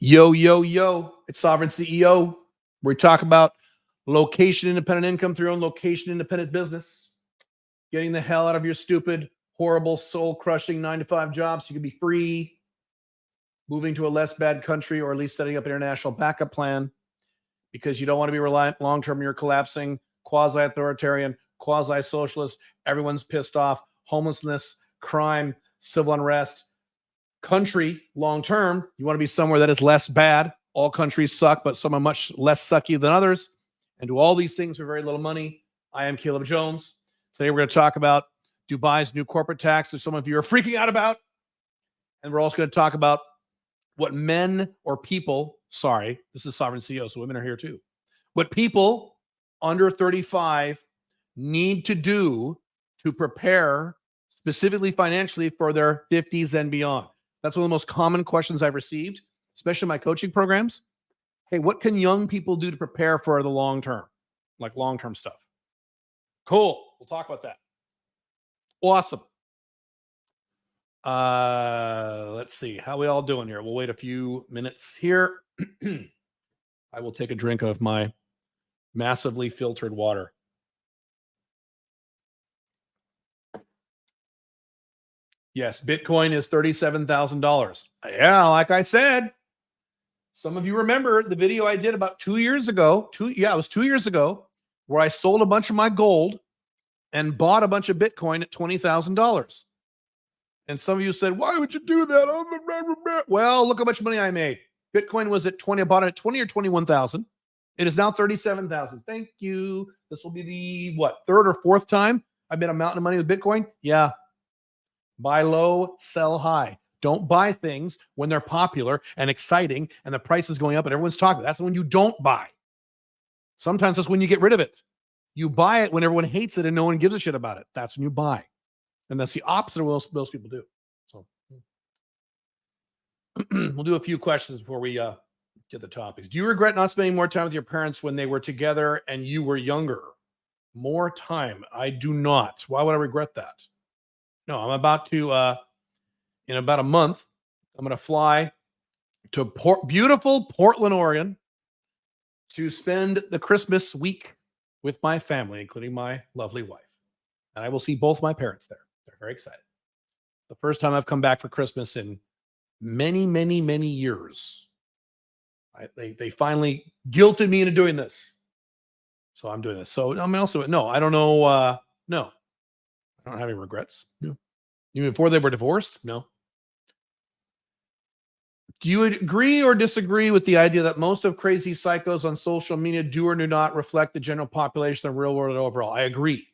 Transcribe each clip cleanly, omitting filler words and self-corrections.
Yo, yo, yo. It's Sovereign CEO. We talk about location independent income through your own location independent business. Getting the hell out of your stupid, horrible, soul crushing 9-to-5 job so you can be free. Moving to a less bad country, or at least setting up an international backup plan because you don't want to be reliant long term. You're collapsing, quasi authoritarian, quasi socialist. Everyone's pissed off. Homelessness, crime, civil unrest. Country long term, you want to be somewhere that is less bad. All countries suck, but some are much less sucky than others, and do all these things for very little money. I am Caleb Jones. Today we're going to talk about Dubai's new corporate tax that some of you are freaking out about, and we're also going to talk about what men or people, sorry, this is Sovereign CEO, so women are here too, what people under 35 need to do to prepare specifically financially for their 50s and beyond. That's one of the most common questions I've received, especially in my coaching programs. Hey, what can young people do to prepare for the long term, like long-term stuff? Cool. We'll talk about that. Awesome. Let's see. How we all doing here? We'll wait a few minutes here. I will take a drink of my massively filtered water. Yes, Bitcoin is $37,000. Yeah, like I said, some of you remember the video I did about 2 years ago. It was 2 years ago, where I sold a bunch of my gold and bought a bunch of Bitcoin at $20,000. And some of you said, why would you do that? Well, look how much money I made. Bitcoin was at 20. I bought it at 20 or 21,000. It is now 37,000. Thank you. This will be the, third or fourth time I made a mountain of money with Bitcoin? Yeah. Buy low, sell high. Don't buy things when they're popular and exciting and the price is going up and everyone's talking. That's when you don't buy. Sometimes that's when you get rid of it. You buy it when everyone hates it and no one gives a shit about it. That's when you buy. And that's the opposite of what most people do. So we'll do a few questions before we get the topics. Do you regret not spending more time with your parents when they were together and you were younger? More time. I do not. Why would I regret that? No, I'm about to, in about a month, I'm going to fly to beautiful Portland, Oregon, to spend the Christmas week with my family, including my lovely wife. And I will see both my parents there. They're very excited. The first time I've come back for Christmas in many, many, many years. They finally guilted me into doing this. So I'm doing this. So I mean, also, no, I don't know. No, I don't have any regrets. No. Even before they were divorced? No. Do you agree or disagree with the idea that most of crazy psychos on social media do or do not reflect the general population of the real world overall? I agree.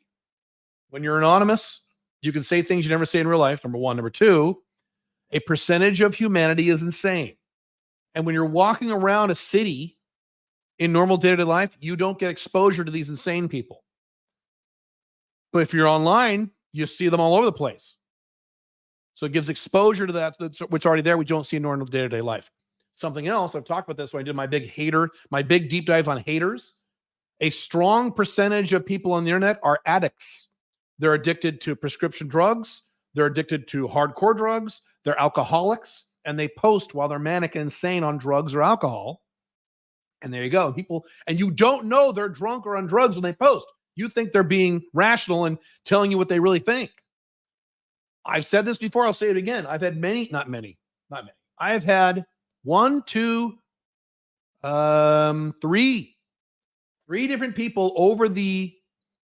When you're anonymous, you can say things you never say in real life, number one. Number two, a percentage of humanity is insane. And when you're walking around a city in normal day-to-day life, you don't get exposure to these insane people. But if you're online, you see them all over the place. So it gives exposure to that, which already there, we don't see in normal day-to-day life. Something else, I've talked about this when I did my big deep dive on haters. A strong percentage of people on the internet are addicts. They're addicted to prescription drugs. They're addicted to hardcore drugs. They're alcoholics. And they post while they're manic and insane on drugs or alcohol. And there you go. And you don't know they're drunk or on drugs when they post. You think they're being rational and telling you what they really think. I've said this before. I'll say it again. I've had not many. I have had three different people over the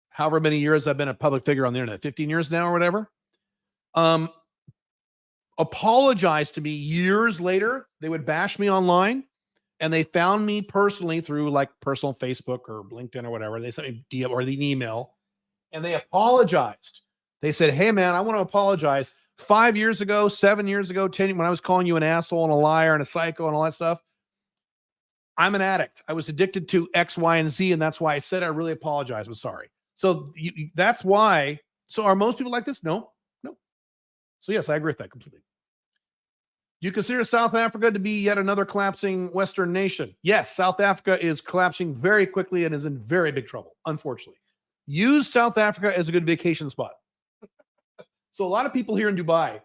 however many years I've been a public figure on the internet, 15 years now or whatever, apologize to me years later. They would bash me online, and they found me personally through like personal Facebook or LinkedIn or whatever. They sent me DM or an email, and they apologized. They said, hey, man, I want to apologize. 5 years ago, 7 years ago, 10, when I was calling you an asshole and a liar and a psycho and all that stuff, I'm an addict. I was addicted to X, Y, and Z, and that's why I said I really apologize. I'm sorry. So that's why. So are most people like this? No. So yes, I agree with that completely. Do you consider South Africa to be yet another collapsing Western nation? Yes, South Africa is collapsing very quickly and is in very big trouble, unfortunately. Use South Africa as a good vacation spot. So a lot of people here in Dubai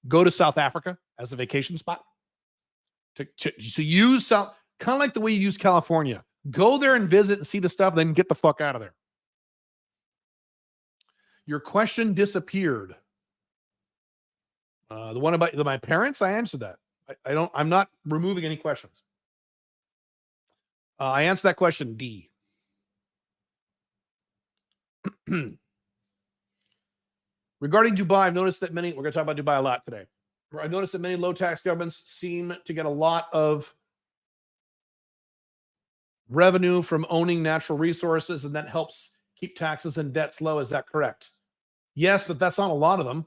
go to South Africa as a vacation spot. So use some, kind of like the way you use California. Go there and visit and see the stuff, then get the fuck out of there. Your question disappeared. The one about my parents, I answered that. I'm not removing any questions. I answered that question, D. Regarding Dubai, I've noticed that we're going to talk about Dubai a lot today. I've noticed that many low tax governments seem to get a lot of revenue from owning natural resources, and that helps keep taxes and debts low. Is that correct? Yes, but that's not a lot of them.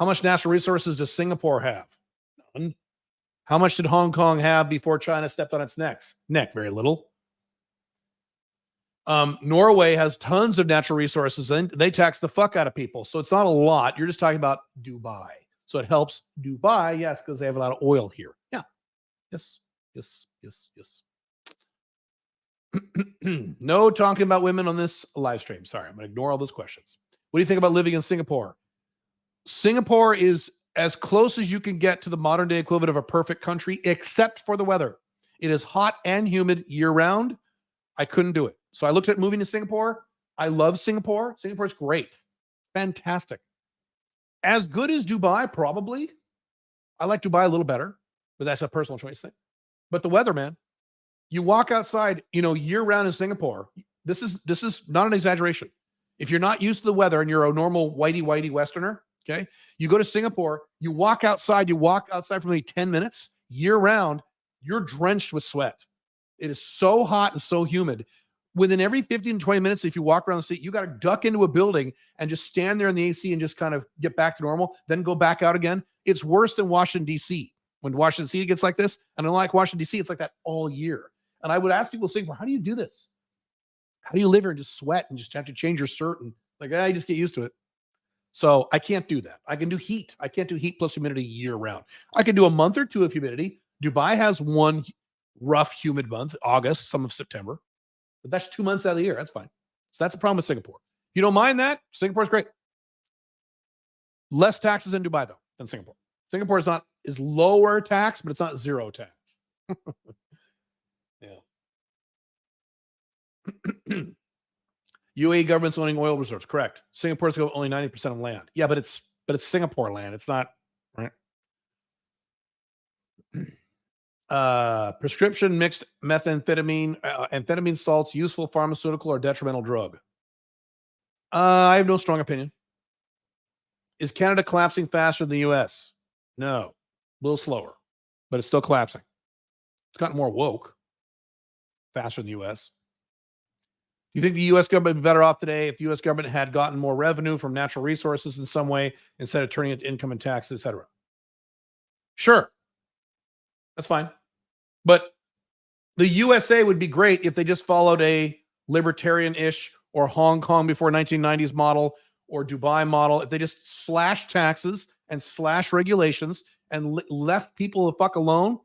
How much natural resources does Singapore have? None. How much did Hong Kong have before China stepped on its neck? Very little. Norway has tons of natural resources and they tax the fuck out of people. So it's not a lot. You're just talking about Dubai. So it helps Dubai, yes, because they have a lot of oil here. Yeah. Yes. No talking about women on this live stream. Sorry, I'm going to ignore all those questions. What do you think about living in Singapore? Singapore is as close as you can get to the modern day equivalent of a perfect country, except for the weather. It is hot and humid year round. I couldn't do it. So I looked at moving to Singapore. I love Singapore. Singapore's great. Fantastic. As good as Dubai, probably. I like Dubai a little better, but that's a personal choice thing. But the weather, man, you walk outside, year round in Singapore. This is not an exaggeration. If you're not used to the weather and you're a normal whitey Westerner, okay, you go to Singapore, you walk outside for maybe 10 minutes, year round, you're drenched with sweat. It is so hot and so humid. Within every 15 to 20 minutes, if you walk around the street, you got to duck into a building and just stand there in the AC and just kind of get back to normal, then go back out again. It's worse than Washington, D.C. When Washington, D.C. gets like this, and unlike Washington, D.C., it's like that all year. And I would ask people, Singapore, how do you do this? How do you live here and just sweat and just have to change your shirt? And you just get used to it. So I can't do that. I can do heat. I can't do heat plus humidity year round. I can do a month or two of humidity. Dubai has one rough, humid month, August, some of September. But that's 2 months out of the year. That's fine. So that's the problem with Singapore. If you don't mind that, Singapore's great. Less taxes in Dubai, though, than Singapore. Singapore is lower tax, but it's not zero tax. Yeah. UAE government's owning oil reserves. Correct. Singapore's only 90% of land. Yeah, but it's Singapore land. It's not, right? Prescription mixed methamphetamine, amphetamine salts, useful pharmaceutical or detrimental drug? I have no strong opinion. Is Canada collapsing faster than the US? No, a little slower, but it's still collapsing. It's gotten more woke faster than the US. Do you think the U.S. government would be better off today if the U.S. government had gotten more revenue from natural resources in some way instead of turning it to income and taxes, et cetera? Sure. That's fine. But the USA would be great if they just followed a libertarian-ish or Hong Kong before 1990s model or Dubai model. If they just slashed taxes and slashed regulations and left people the fuck alone,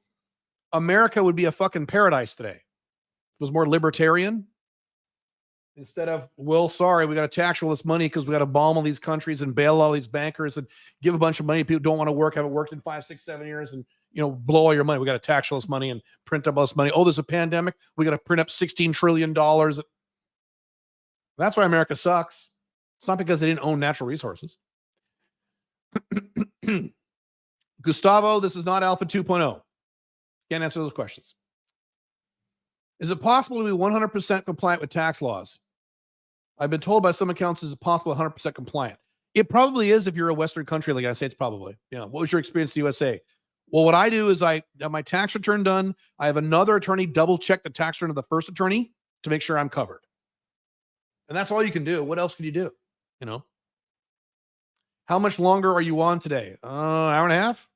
America would be a fucking paradise today. It was more libertarian. Instead of, well, sorry, we got to tax all this money because we got to bomb all these countries and bail all these bankers and give a bunch of money to people who don't want to work, haven't worked in 5, 6, 7 years, and blow all your money. We got to tax all this money and print up all this money. Oh, there's a pandemic. We got to print up $16 trillion. That's why America sucks. It's not because they didn't own natural resources. Gustavo, this is not Alpha 2.0. Can't answer those questions. Is it possible to be 100% compliant with tax laws? I've been told by some accounts it's possible 100% compliant. It probably is if you're a Western country. Like I say, it's probably. What was your experience in the USA? Well, what I do is I have my tax return done. I have another attorney double check the tax return of the first attorney to make sure I'm covered. And that's all you can do. What else can you do? How much longer are you on today? Hour and a half?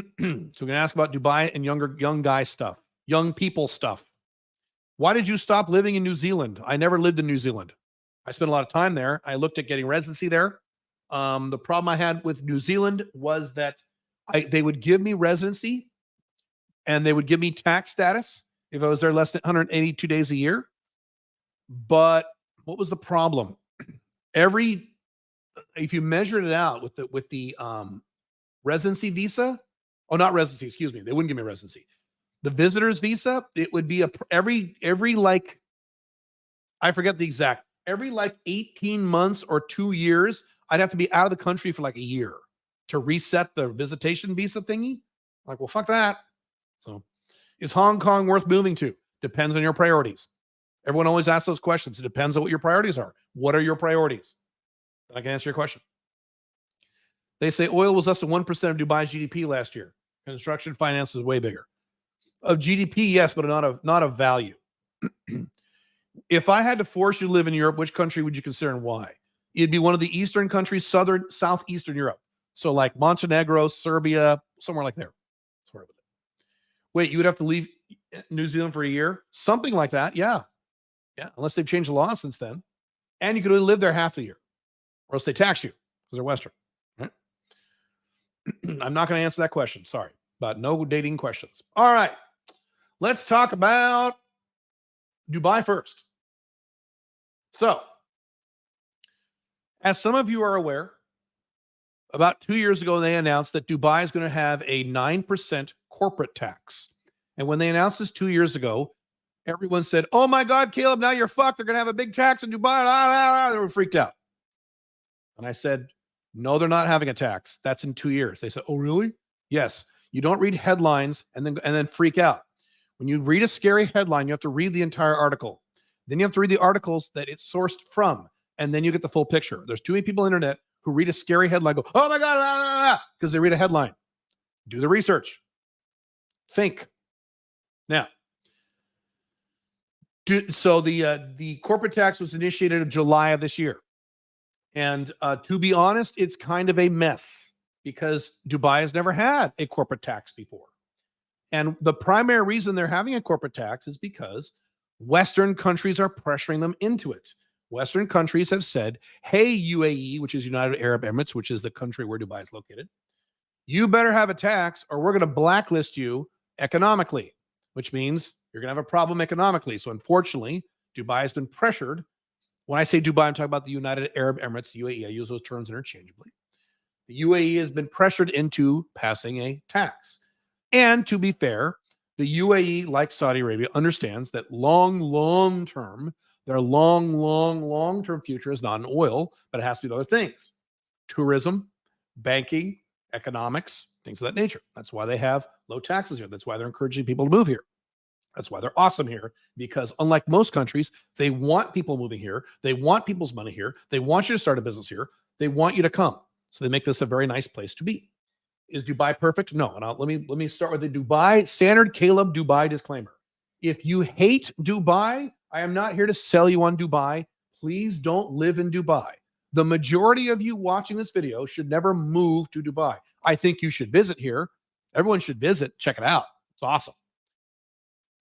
So we're going to ask about Dubai and young guy stuff, young people stuff. Why did you stop living in New Zealand? I never lived in New Zealand. I spent a lot of time there. I looked at getting residency there. The problem I had with New Zealand was that they would give me residency and they would give me tax status if I was there less than 182 days a year. But what was the problem? If you measured it out with the residency visa, Oh, not residency. Excuse me. They wouldn't give me a residency. The visitor's visa, it would be every like, I forget the exact, every like 18 months or 2 years, I'd have to be out of the country for like a year to reset the visitation visa thingy. Like, well, fuck that. So is Hong Kong worth moving to? Depends on your priorities. Everyone always asks those questions. It depends on what your priorities are. What are your priorities? I can answer your question. They say oil was less than 1% of Dubai's GDP last year. Construction finance is way bigger. Of GDP, yes, but not of value. If I had to force you to live in Europe, which country would you consider and why? It'd be one of the eastern countries, southeastern Europe. So like Montenegro, Serbia, somewhere like there. Sort of. Wait, you would have to leave New Zealand for a year? Something like that, yeah. Yeah, unless they've changed the law since then. And you could only live there half the year. Or else they tax you because they're Western. Right? I'm not going to answer that question. Sorry. But no dating questions. All right. Let's talk about Dubai first. So, as some of you are aware, about 2 years ago, they announced that Dubai is going to have a 9% corporate tax. And when they announced this 2 years ago, everyone said, oh my God, Caleb, now you're fucked. They're going to have a big tax in Dubai. They were freaked out. And I said, no, they're not having a tax. That's in 2 years. They said, oh, really? Yes. You don't read headlines and then freak out. When you read a scary headline, you have to read the entire article. Then you have to read the articles that it's sourced from. And then you get the full picture. There's too many people on the internet who read a scary headline, go, oh my God, because they read a headline. Do the research. Think. Now, so the corporate tax was initiated in July of this year. And to be honest, it's kind of a mess because Dubai has never had a corporate tax before. And the primary reason they're having a corporate tax is because Western countries are pressuring them into it. Western countries have said, hey, UAE, which is United Arab Emirates, which is the country where Dubai is located, you better have a tax or we're going to blacklist you economically, which means you're going to have a problem economically. So unfortunately, Dubai has been pressured. When I say Dubai, I'm talking about the United Arab Emirates, UAE. I use those terms interchangeably. The UAE has been pressured into passing a tax. And to be fair, the UAE, like Saudi Arabia, understands that long-term, their long-term future is not in oil, but it has to be other things. Tourism, banking, economics, things of that nature. That's why they have low taxes here. That's why they're encouraging people to move here. That's why they're awesome here, because unlike most countries, they want people moving here. They want people's money here. They want you to start a business here. They want you to come. So they make this a very nice place to be. Is Dubai perfect? No. And let me start with the Dubai standard Caleb Dubai disclaimer. If you hate Dubai, I am not here to sell you on Dubai. Please don't live in Dubai. The majority of you watching this video should never move to Dubai. I think you should visit here. Everyone should visit. Check it out. It's awesome.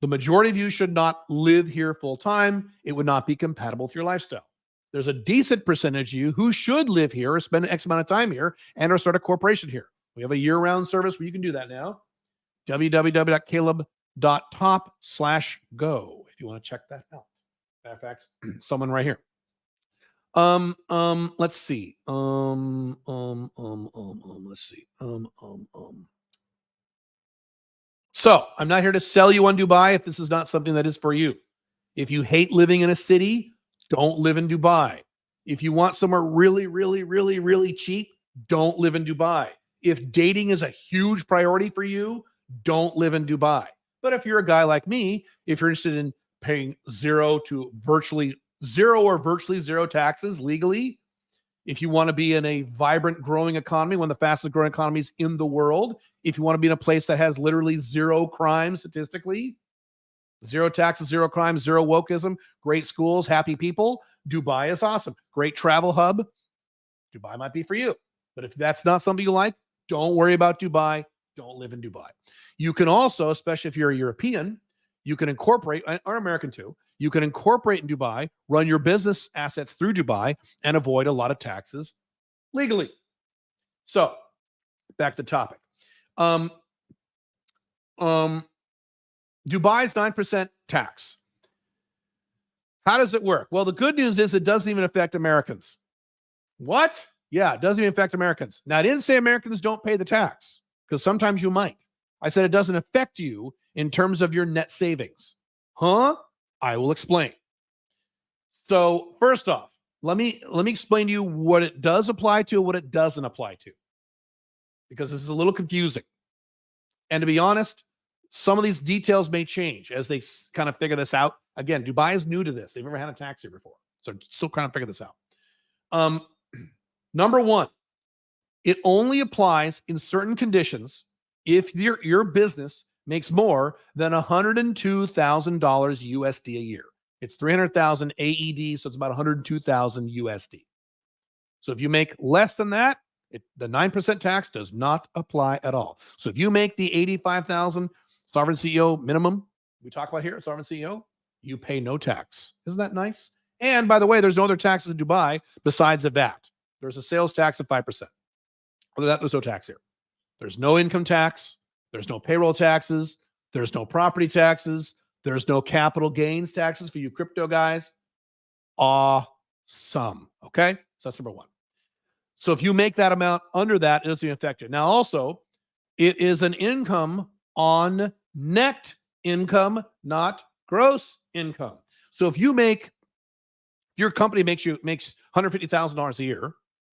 The majority of you should not live here full time. It would not be compatible with your lifestyle. There's a decent percentage of you who should live here or spend X amount of time here and or start a corporation here. We have a year-round service where you can do that now. www.caleb.top/go if you want to check that out. Matter of fact, someone right here. Let's see. Let's see. So I'm not here to sell you on Dubai if this is not something that is for you. If you hate living in a city, don't live in Dubai. If you want somewhere really, really, really, really cheap, don't live in Dubai. If dating is a huge priority for you, don't live in Dubai. But if you're a guy like me, if you're interested in paying zero to virtually zero taxes legally, if you want to be in a vibrant, growing economy, one of the fastest growing economies in the world, if you want to be in a place that has literally zero crime statistically, zero taxes, zero crime, zero wokeism, great schools, happy people, Dubai is awesome. Great travel hub. Dubai might be for you. But if that's not something you like, don't worry about Dubai. Don't live in Dubai. You can also, especially if you're a European, you can incorporate, or American too, you can incorporate in Dubai, run your business assets through Dubai, and avoid a lot of taxes legally. So, back to the topic. Dubai's 9% tax. How does it work? Well, the good news is it doesn't even affect Americans. What? Yeah, it doesn't even affect Americans. Now, I didn't say Americans don't pay the tax. because sometimes you might. I said it doesn't affect you in terms of your net savings. Huh? I will explain. So first off, let me explain to you what it does apply to and what it doesn't apply to, because this is a little confusing. And to be honest, some of these details may change as they kind of figure this out. Again, Dubai is new to this. They've never had a tax here before. So still trying to figure this out. Number one, it only applies in certain conditions if your business makes more than $102,000 USD a year. It's 300,000 AED, so it's about 102,000 USD. So if you make less than that, the 9% tax does not apply at all. So if you make the 85,000 sovereign CEO minimum we talk about here, sovereign CEO, you pay no tax. Isn't that nice? And by the way, there's no other taxes in Dubai besides a VAT. There's a sales tax of 5%. Other than that, there's no tax here. There's no income tax. There's no payroll taxes. There's no property taxes. There's no capital gains taxes for you crypto guys. Awesome. Okay? So that's number one. So if you make that amount under that, it doesn't even affect it. Now, also, it is an income on net income, not gross income. So if your company makes $150,000 a year,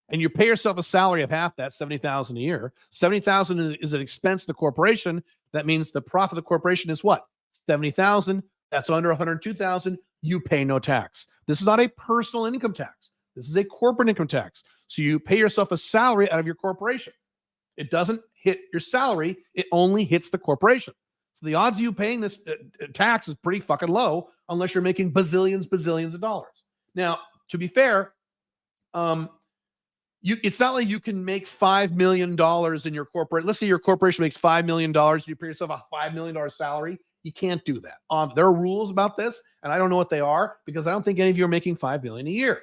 and you pay yourself a salary of half that, $70,000 a year, $70,000 is an expense to the corporation. That means the profit of the corporation is what? $70,000. That's under $102,000. You pay no tax. This is not a personal income tax. This is a corporate income tax. So you pay yourself a salary out of your corporation. It doesn't hit your salary. It only hits the corporation. So the odds of you paying this tax is pretty fucking low unless you're making bazillions of dollars. Now, to be fair, it's not like you can make $5 million in your corporate. Let's say your corporation makes $5 million. You pay yourself a $5 million salary. You can't do that. There are rules about this, and I don't know what they are because I don't think any of you are making $5 million a year.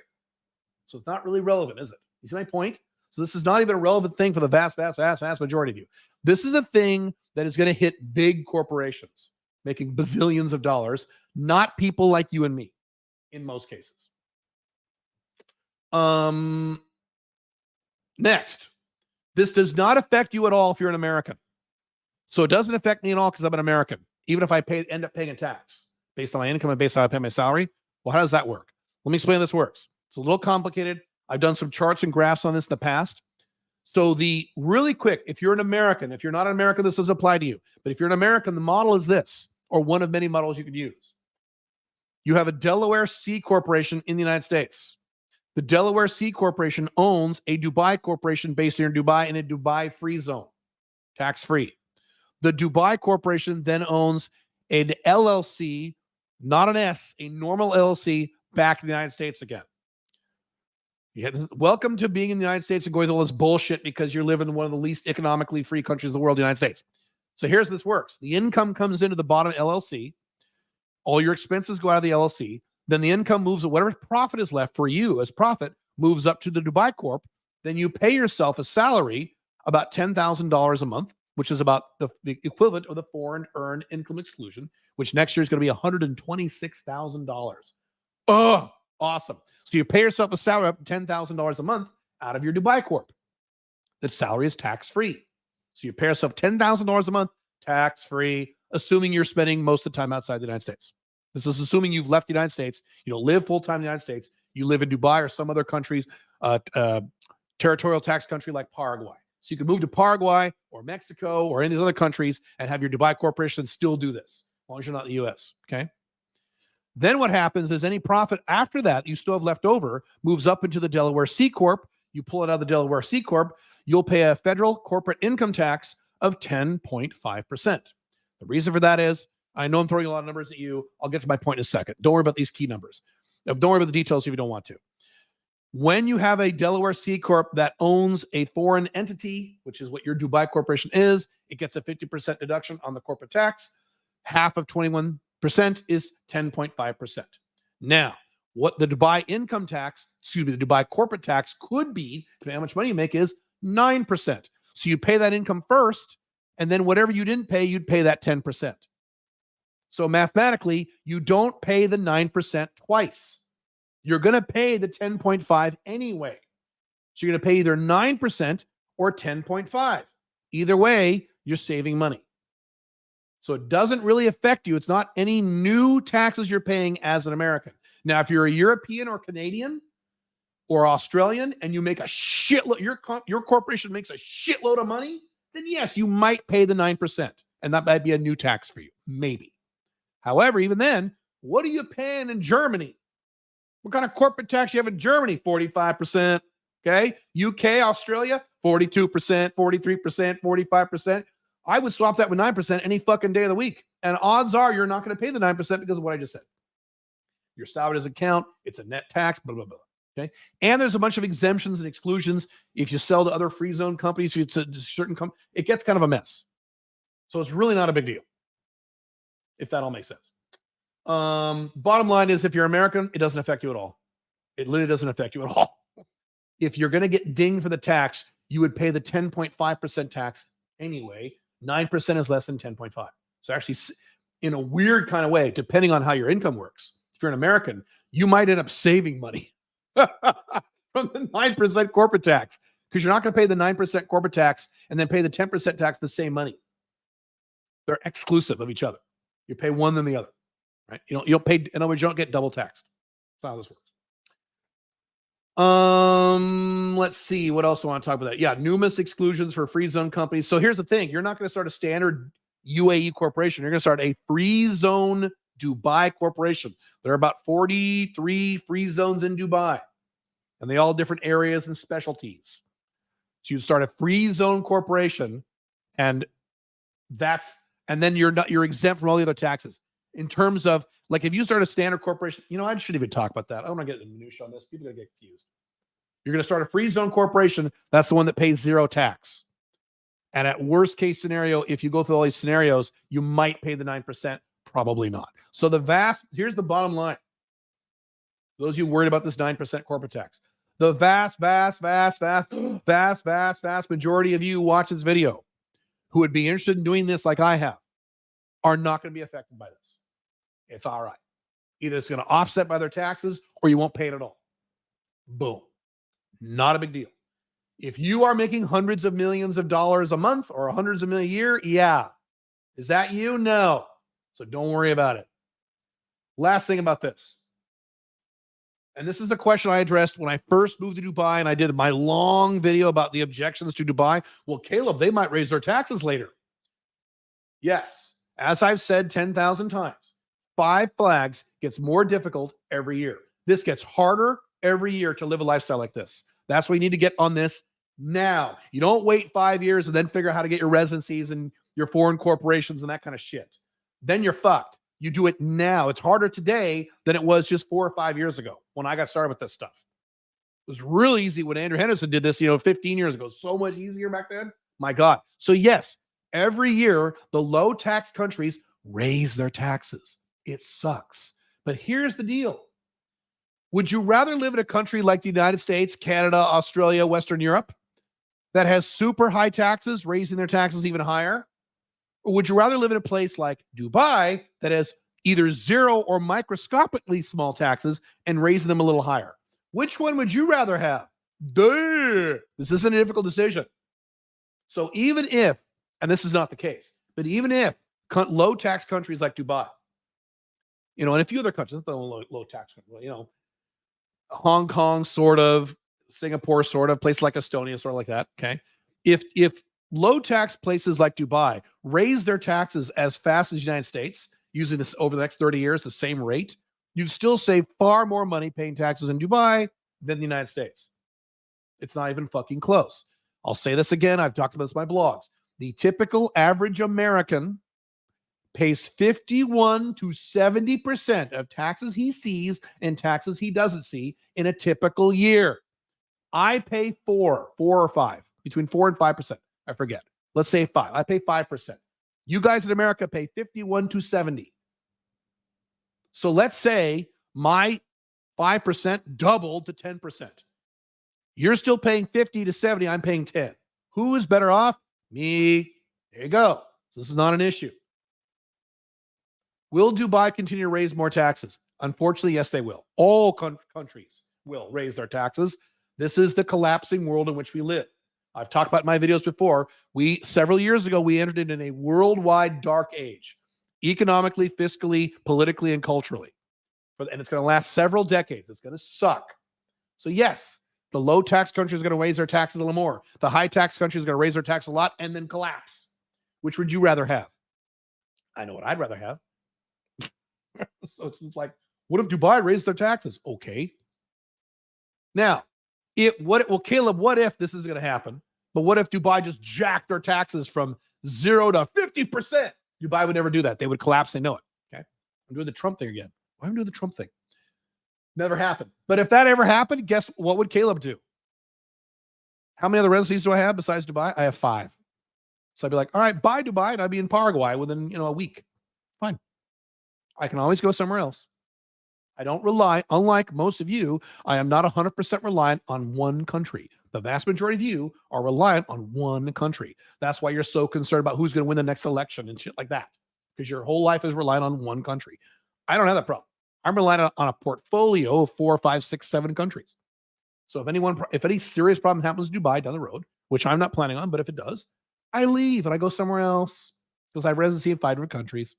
So it's not really relevant, is it? You see my point? So this is not even a relevant thing for the vast majority of you. This is a thing that is going to hit big corporations making bazillions of dollars, not people like you and me in most cases. Next, this does not affect you at all if you're an American. So it doesn't affect me at all because I'm an American, even if I end up paying a tax based on my income and based on how I pay my salary. Well, how does that work? Let me explain how this works. It's a little complicated. I've done some charts and graphs on this in the past. So really quick, if you're an American, if you're not an American, this doesn't apply to you. But if you're an American, the model is this, or one of many models you could use. You have a Delaware C corporation in the United States. The Delaware C corporation owns a Dubai corporation based here in Dubai in a Dubai free zone, tax-free. The Dubai corporation then owns an LLC, not an S, a normal LLC back in the United States again. Welcome to being in the United States and going through all this bullshit because you're living in one of the least economically free countries in the world, the United States. So here's how this works. The income comes into the bottom LLC. All your expenses go out of the LLC. Then the income moves, whatever profit is left for you as profit moves up to the Dubai Corp. Then you pay yourself a salary about $10,000 a month, which is about the equivalent of the foreign earned income exclusion, which next year is going to be $126,000. Oh, awesome. So you pay yourself a salary up to $10,000 a month out of your Dubai Corp. The salary is tax-free. So you pay yourself $10,000 a month, tax-free, assuming you're spending most of the time outside the United States. This is assuming you've left the United States. You don't live full-time in the United States. You live in Dubai or some other countries, territorial tax country like Paraguay. So you can move to Paraguay or Mexico or any of these other countries and have your Dubai corporation still do this, as long as you're not in the U.S., okay? Then what happens is any profit after that you still have left over moves up into the Delaware C Corp. You pull it out of the Delaware C Corp. You'll pay a federal corporate income tax of 10.5%. The reason for that is, I know I'm throwing a lot of numbers at you. I'll get to my point in a second. Don't worry about these key numbers. Don't worry about the details if you don't want to. When you have a Delaware C Corp that owns a foreign entity, which is what your Dubai corporation is, it gets a 50% deduction on the corporate tax. Half of 21% is 10.5%. Now, what the Dubai income tax, the Dubai corporate tax could be, depending on how much money you make, is 9%. So you pay that income first, and then whatever you didn't pay, you'd pay that 10%. So mathematically, you don't pay the 9% twice. You're going to pay the 10.5 anyway. So you're going to pay either 9% or 10.5. Either way, you're saving money. So it doesn't really affect you. It's not any new taxes you're paying as an American. Now, if you're a European or Canadian or Australian and you make a shitload, your corporation makes a shitload of money, then yes, you might pay the 9%. And that might be a new tax for you. Maybe. However, even then, what are you paying in Germany? What kind of corporate tax you have in Germany? 45%. Okay. UK, Australia, 42%, 43%, 45%. I would swap that with 9% any fucking day of the week. And odds are you're not going to pay the 9% because of what I just said. Your salary doesn't count. It's a net tax, blah, blah, blah. Okay. And there's a bunch of exemptions and exclusions. If you sell to other free zone companies, if it's a certain company, it gets kind of a mess. So it's really not a big deal, if that all makes sense. Bottom line is, if you're American, it doesn't affect you at all. It literally doesn't affect you at all. If you're going to get dinged for the tax, you would pay the 10.5% tax anyway. 9% is less than 10.5. So actually, in a weird kind of way, depending on how your income works, if you're an American, you might end up saving money from the 9% corporate tax, because you're not going to pay the 9% corporate tax and then pay the 10% tax the same money. They're exclusive of each other. You pay one than the other, right? You don't pay, in other words, you don't get double taxed. That's how this works. Let's see. What else do I want to talk about that? Yeah, numerous exclusions for free zone companies. So here's the thing. You're not going to start a standard UAE corporation. You're going to start a free zone Dubai corporation. There are about 43 free zones in Dubai, and they all different areas and specialties. So you start a free zone corporation, and then you're exempt from all the other taxes. In terms of, like, if you start a standard corporation, I shouldn't even talk about that. I don't want to get into minutia on this. People are going to get confused. You're going to start a free zone corporation. That's the one that pays zero tax. And at worst case scenario, if you go through all these scenarios, you might pay the 9%. Probably not. So here's the bottom line. Those of you worried about this 9% corporate tax, the vast majority of you watch this video who would be interested in doing this like I have are not going to be affected by this. It's all right. Either it's going to offset by their taxes or you won't pay it at all. Boom. Not a big deal. If you are making hundreds of millions of dollars a month or hundreds of million a year, yeah. Is that you? No. So don't worry about it. Last thing about this. And this is the question I addressed when I first moved to Dubai, and I did my long video about the objections to Dubai. Well, Caleb, they might raise their taxes later. Yes. As I've said 10,000 times, Five Flags gets more difficult every year. This gets harder every year to live a lifestyle like this. That's why you need to get on this now. You don't wait 5 years and then figure out how to get your residencies and your foreign corporations and that kind of shit. Then you're fucked. You do it now. It's harder today than it was just 4 or 5 years ago when I got started with this stuff. It was really easy when Andrew Henderson did this, 15 years ago. So much easier back then. My God. So yes, every year, the low tax countries raise their taxes. It sucks. But here's the deal. Would you rather live in a country like the United States, Canada, Australia, Western Europe, that has super high taxes, raising their taxes even higher? Or would you rather live in a place like Dubai that has either zero or microscopically small taxes and raising them a little higher? Which one would you rather have? Duh. This isn't a difficult decision. So even if, and this is not the case, but even if low tax countries like Dubai, and a few other countries, not low tax countries, Hong Kong, sort of, Singapore, sort of, places like Estonia, sort of like that. Okay. If low tax places like Dubai raise their taxes as fast as the United States, using this over the next 30 years, the same rate, you'd still save far more money paying taxes in Dubai than the United States. It's not even fucking close. I'll say this again. I've talked about this in my blogs. The typical average American pays 51 to 70% of taxes he sees and taxes he doesn't see in a typical year. I pay 4 or 5, between 4 and 5%. I forget. Let's say 5. I pay 5%. You guys in America pay 51 to 70. So let's say my 5% doubled to 10%. You're still paying 50 to 70. I'm paying 10. Who is better off? Me. There you go. So this is not an issue. Will Dubai continue to raise more taxes? Unfortunately, yes, they will. All countries will raise their taxes. This is the collapsing world in which we live. I've talked about in my videos before. Several years ago, we entered in a worldwide dark age, economically, fiscally, politically, and culturally. And it's going to last several decades. It's going to suck. So yes, the low tax country is going to raise their taxes a little more. The high tax country is going to raise their tax a lot and then collapse. Which would you rather have? I know what I'd rather have. So it's like, what if Dubai raised their taxes? Okay. Now, Caleb, what if this is going to happen? But what if Dubai just jacked their taxes from 0 to 50%? Dubai would never do that. They would collapse. They know it. Okay. I'm doing the Trump thing again. Why am I doing the Trump thing? Never happened. But if that ever happened, guess what would Caleb do? How many other residencies do I have besides Dubai? I have 5. So I'd be like, all right, bye Dubai, and I'd be in Paraguay within a week. Fine. I can always go somewhere else. I don't rely, unlike most of you, I am not 100% reliant on one country. The vast majority of you are reliant on one country. That's why you're so concerned about who's going to win the next election and shit like that. Because your whole life is reliant on one country. I don't have that problem. I'm relying on a portfolio of 4, 5, 6, 7 countries. So if any serious problem happens in Dubai down the road, which I'm not planning on, but if it does, I leave and I go somewhere else because I have residency in 5 different countries.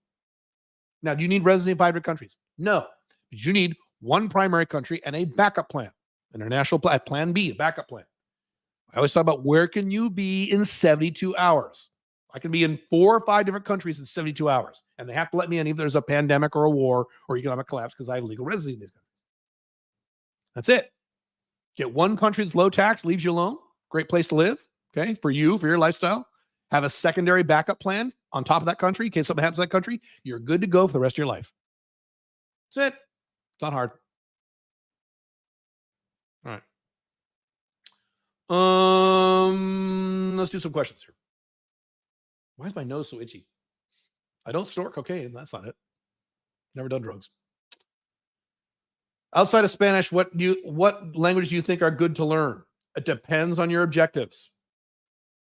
Now, do you need residency in 5 different countries? No. But you need one primary country and a backup plan, an international plan B, a backup plan. I always talk about where can you be in 72 hours? I can be in 4 or 5 different countries in 72 hours. And they have to let me in if there's a pandemic or a war or economic collapse because I have legal residency in these countries. That's it. Get one country that's low tax, leaves you alone. Great place to live, okay, for you, for your lifestyle. Have a secondary backup plan on top of that country in case something happens to that country. You're good to go for the rest of your life. That's it. It's not hard. All right. Let's do some questions here. Why is my nose so itchy? I don't snort cocaine. That's not it. Never done drugs. Outside of Spanish, what languages do you think are good to learn? It depends on your objectives.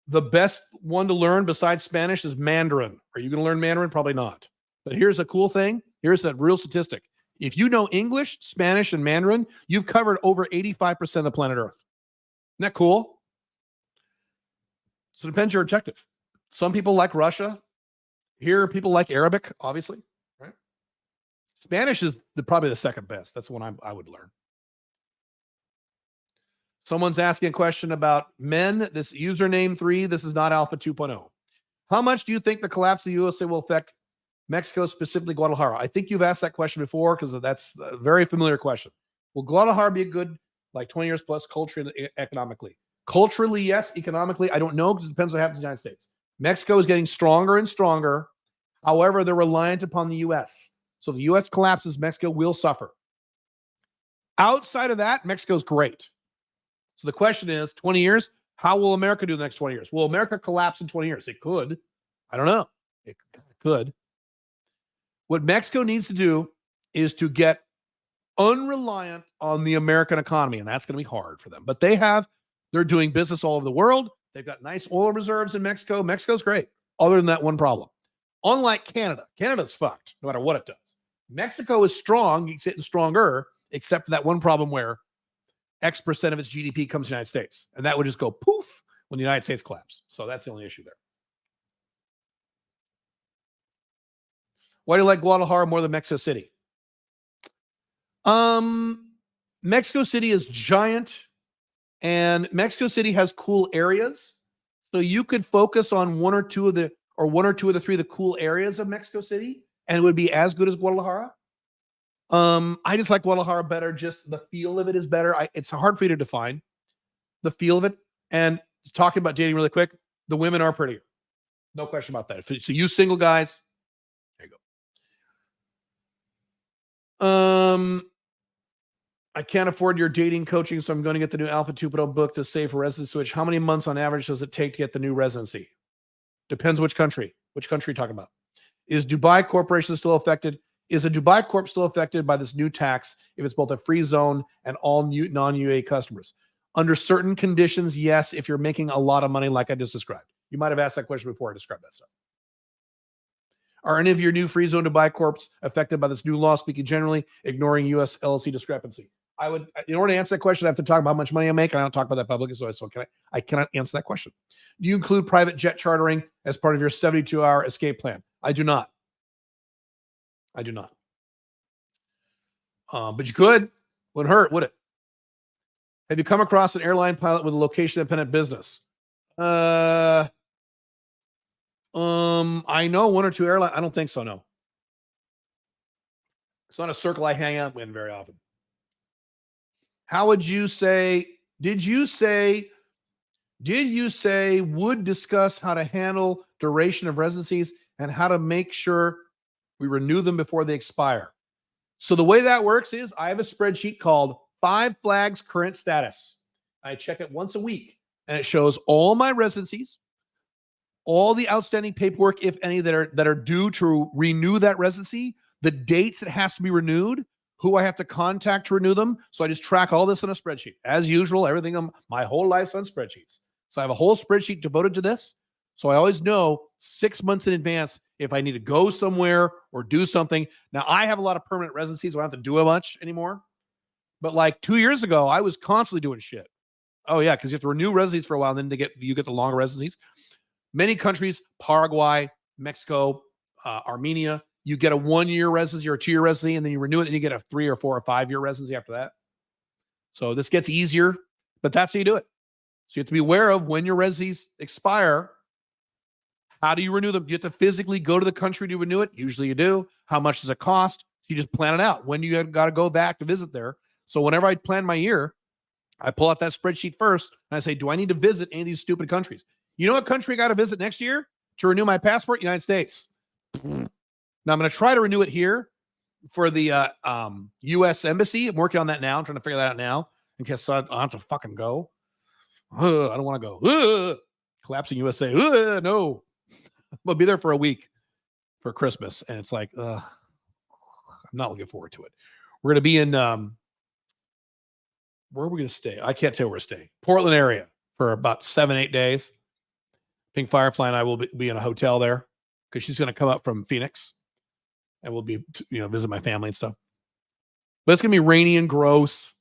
The best one to learn besides Spanish is Mandarin. Are you going to learn Mandarin? Probably not. But here's a cool thing. Here's a real statistic. If you know English, Spanish, and Mandarin, you've covered over 85% of the planet Earth. Isn't that cool? So it depends on your objective. Some people like Russia. Here, people like Arabic, obviously. Right? Spanish is probably the second best. That's the one I would learn. Someone's asking a question about men. This username 3, this is not Alpha 2.0. How much do you think the collapse of the USA will affect Mexico, specifically Guadalajara? I think you've asked that question before because that's a very familiar question. Will Guadalajara be a good, 20 years plus culturally and economically? Culturally, yes. Economically, I don't know because it depends on what happens in the United States. Mexico is getting stronger and stronger. However, they're reliant upon the U.S. So if the U.S. collapses, Mexico will suffer. Outside of that, Mexico's great. So the question is, 20 years, how will America do the next 20 years? Will America collapse in 20 years? It could. I don't know. It could. What Mexico needs to do is to get unreliant on the American economy, and that's going to be hard for them. But they're doing business all over the world. They've got nice oil reserves in Mexico. Mexico's great, other than that one problem. Unlike Canada. Canada's fucked, no matter what it does. Mexico is strong. It's getting stronger, except for that one problem where X% of its GDP comes to the United States. And that would just go poof when the United States collapse. So that's the only issue there. Why do you like Guadalajara more than Mexico City? Mexico City is giant, and Mexico City has cool areas. So you could focus on one or two of the 3 of the cool areas of Mexico City, and it would be as good as Guadalajara. I just like Guadalajara better. Just the feel of it is better. It's hard for you to define the feel of it. And talking about dating really quick, the women are prettier. No question about that. So you single guys, there you go. I can't afford your dating coaching, so I'm going to get the new Alpha 2.0 book to save for residency switch. How many months on average does it take to get the new residency? Depends which country. Which country are you talking about? Is Dubai Corporation still affected? Is a Dubai Corp still affected by this new tax if it's both a free zone and all non-UAE customers? Under certain conditions, yes, if you're making a lot of money like I just described. You might have asked that question before I described that stuff. Are any of your new free zone Dubai Corps affected by this new law, speaking generally, ignoring U.S. LLC discrepancy? in order to answer that question, I have to talk about how much money I make. And I don't talk about that publicly, so I cannot answer that question. Do you include private jet chartering as part of your 72-hour escape plan? I do not. But you could. Wouldn't hurt, would it? Have you come across an airline pilot with a location-independent business? I know one or two airlines. I don't think so, no. It's not a circle I hang out in very often. How would you say, did you say would discuss how to handle duration of residencies and how to make sure we renew them before they expire? So the way that works is I have a spreadsheet called 5 Flags Current Status. I check it once a week, and it shows all my residencies, all the outstanding paperwork, if any, that are due to renew that residency, the dates it has to be renewed, who I have to contact to renew them. So I just track all this on a spreadsheet. As usual, everything, my whole life's on spreadsheets. So I have a whole spreadsheet devoted to this. So I always know 6 months in advance if I need to go somewhere or do something. Now, I have a lot of permanent residencies, so I don't have to do much anymore. But like 2 years ago, I was constantly doing shit. Oh, yeah, because you have to renew residencies for a while, and then you get the longer residencies. Many countries, Paraguay, Mexico, Armenia, you get a 1-year residency or a 2-year residency, and then you renew it, and you get a 3 or 4 or 5-year residency after that. So this gets easier, but that's how you do it. So you have to be aware of when your residencies expire. How do you renew them? Do you have to physically go to the country to renew it? Usually you do. How much does it cost? You just plan it out. When you got to go back to visit there. So whenever I plan my year, I pull out that spreadsheet first, and I say, do I need to visit any of these stupid countries? You know what country I got to visit next year to renew my passport? United States. Now, I'm going to try to renew it here for the U.S. Embassy. I'm working on that now. I'm trying to figure that out now in case I don't have to fucking go. I don't want to go. Collapsing USA. No. We'll be there for a week for Christmas. And it's like, I'm not looking forward to it. We're going to be in, where are we going to stay? I can't tell where to stay. Portland area for about 7-8 days. Pink Firefly and I will be in a hotel there because she's going to come up from Phoenix. And we'll be, visit my family and stuff. But it's going to be rainy and gross. It's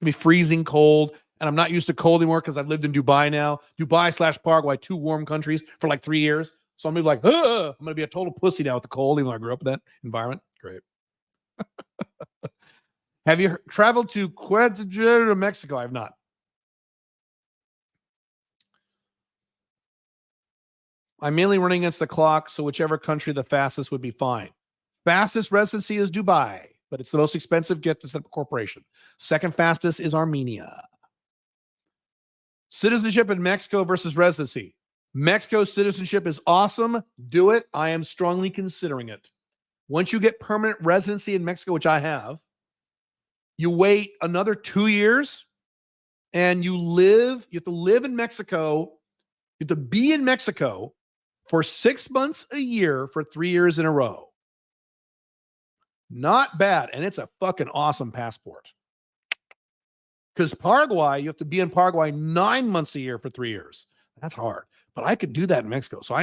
going to be freezing cold. And I'm not used to cold anymore because I've lived in Dubai now. Dubai/Paraguay, 2 warm countries for like 3 years. So I'm going to be like, I'm going to be a total pussy now with the cold, even though I grew up in that environment. Great. Have you traveled to Querétaro, Mexico? I have not. I'm mainly running against the clock, so whichever country the fastest would be fine. Fastest residency is Dubai, but it's the most expensive gift to set up a corporation. Second fastest is Armenia. Citizenship in Mexico versus residency. Mexico's citizenship is awesome. Do it. I am strongly considering it. Once you get permanent residency in Mexico, which I have, you wait another 2 years and you have to live in Mexico. You have to be in Mexico for 6 months a year for 3 years in a row. Not bad. And it's a fucking awesome passport. Because Paraguay, you have to be in Paraguay 9 months a year for 3 years. That's hard. But I could do that in Mexico. So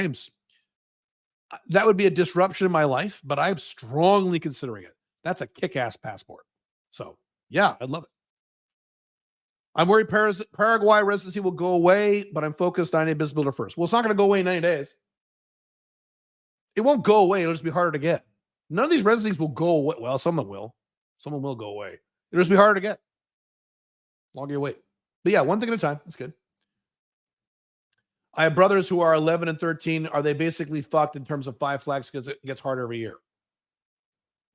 that would be a disruption in my life, but I'm strongly considering it. That's a kick-ass passport. So, yeah, I'd love it. I'm worried Paraguay residency will go away, but I'm focused on a business builder first. Well, it's not going to go away in 90 days. It won't go away. It'll just be harder to get. None of these residencies will go away. Well, some of them will. Some of them will go away. It'll just be harder to get. Longer you wait. But yeah, one thing at a time. That's good. I have brothers who are 11 and 13. Are they basically fucked in terms of 5 flags because it gets harder every year?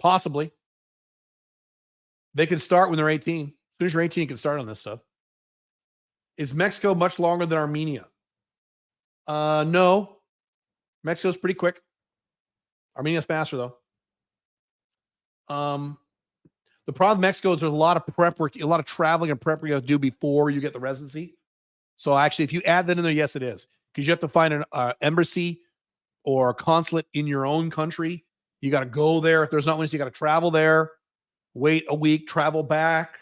Possibly. They can start when they're 18. As soon as you're 18, you can start on this stuff. Is Mexico much longer than Armenia? No. Mexico's pretty quick. Armenia's faster, though. The problem with Mexico is there's a lot of prep work, a lot of traveling and prep you have to do before you get the residency. So actually, if you add that in there, yes, it is. Because you have to find an embassy or a consulate in your own country. You got to go there. If there's not one, you got to travel there, wait a week, travel back,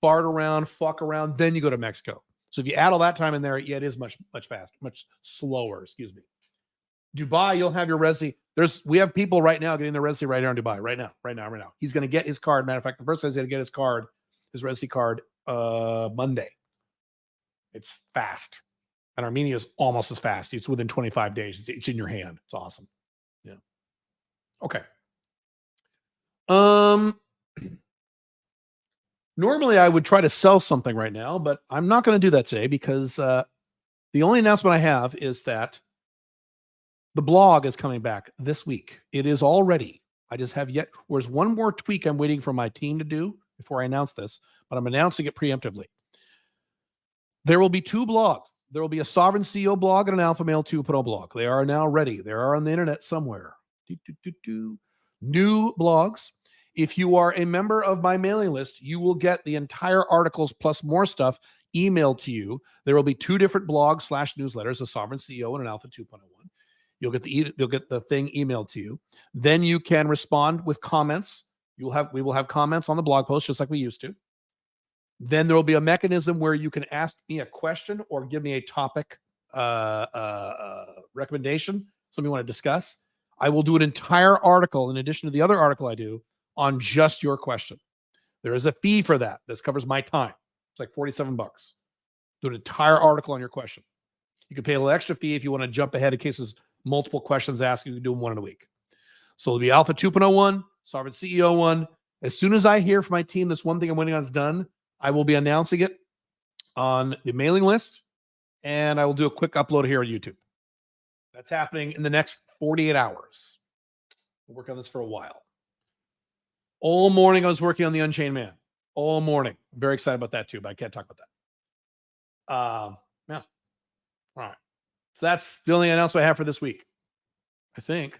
fart around, fuck around, then you go to Mexico. So if you add all that time in there, yeah, it is much faster, much slower, excuse me. Dubai, you'll have your residency. We have people right now getting their residency right here in Dubai, right now. He's going to get his card. Matter of fact, the first guy's going to get his card his residency card Monday. It's fast. And Armenia is almost as fast. It's within 25 days. It's in your hand. It's awesome. Yeah. Okay. Normally I would try to sell something right now, but I'm not going to do that today because the only announcement I have is that the blog is coming back this week. It is all ready. I just have yet. There's one more tweak I'm waiting for my team to do before I announce this, but I'm announcing it preemptively. There will be 2 blogs. There will be a Sovereign CEO blog and an Alpha Male 2.0 blog. They are now ready. They are on the internet somewhere. New blogs. If you are a member of my mailing list, you will get the entire articles plus more stuff emailed to you. There will be 2 different blogs / newsletters, a Sovereign CEO and an Alpha 2.01. You'll get the thing emailed to you. Then you can respond with comments. We will have comments on the blog post just like we used to. Then there will be a mechanism where you can ask me a question or give me a topic recommendation, something you want to discuss. I will do an entire article in addition to the other article I do on just your question. There is a fee for that. This covers my time. It's like $47. Do an entire article on your question. You can pay a little extra fee if you want to jump ahead in case there's multiple questions asked. You can do them one in a week. So it'll be Alpha 2.01, Sovereign CEO 1. As soon as I hear from my team this one thing I'm waiting on is done, I will be announcing it on the mailing list, and I will do a quick upload here on YouTube. That's happening in the next 48 hours. We'll work on this for a while. All morning I was working on the Unchained Man. All morning. I'm very excited about that too, but I can't talk about that. Yeah. All right. So that's the only announcement I have for this week. I think.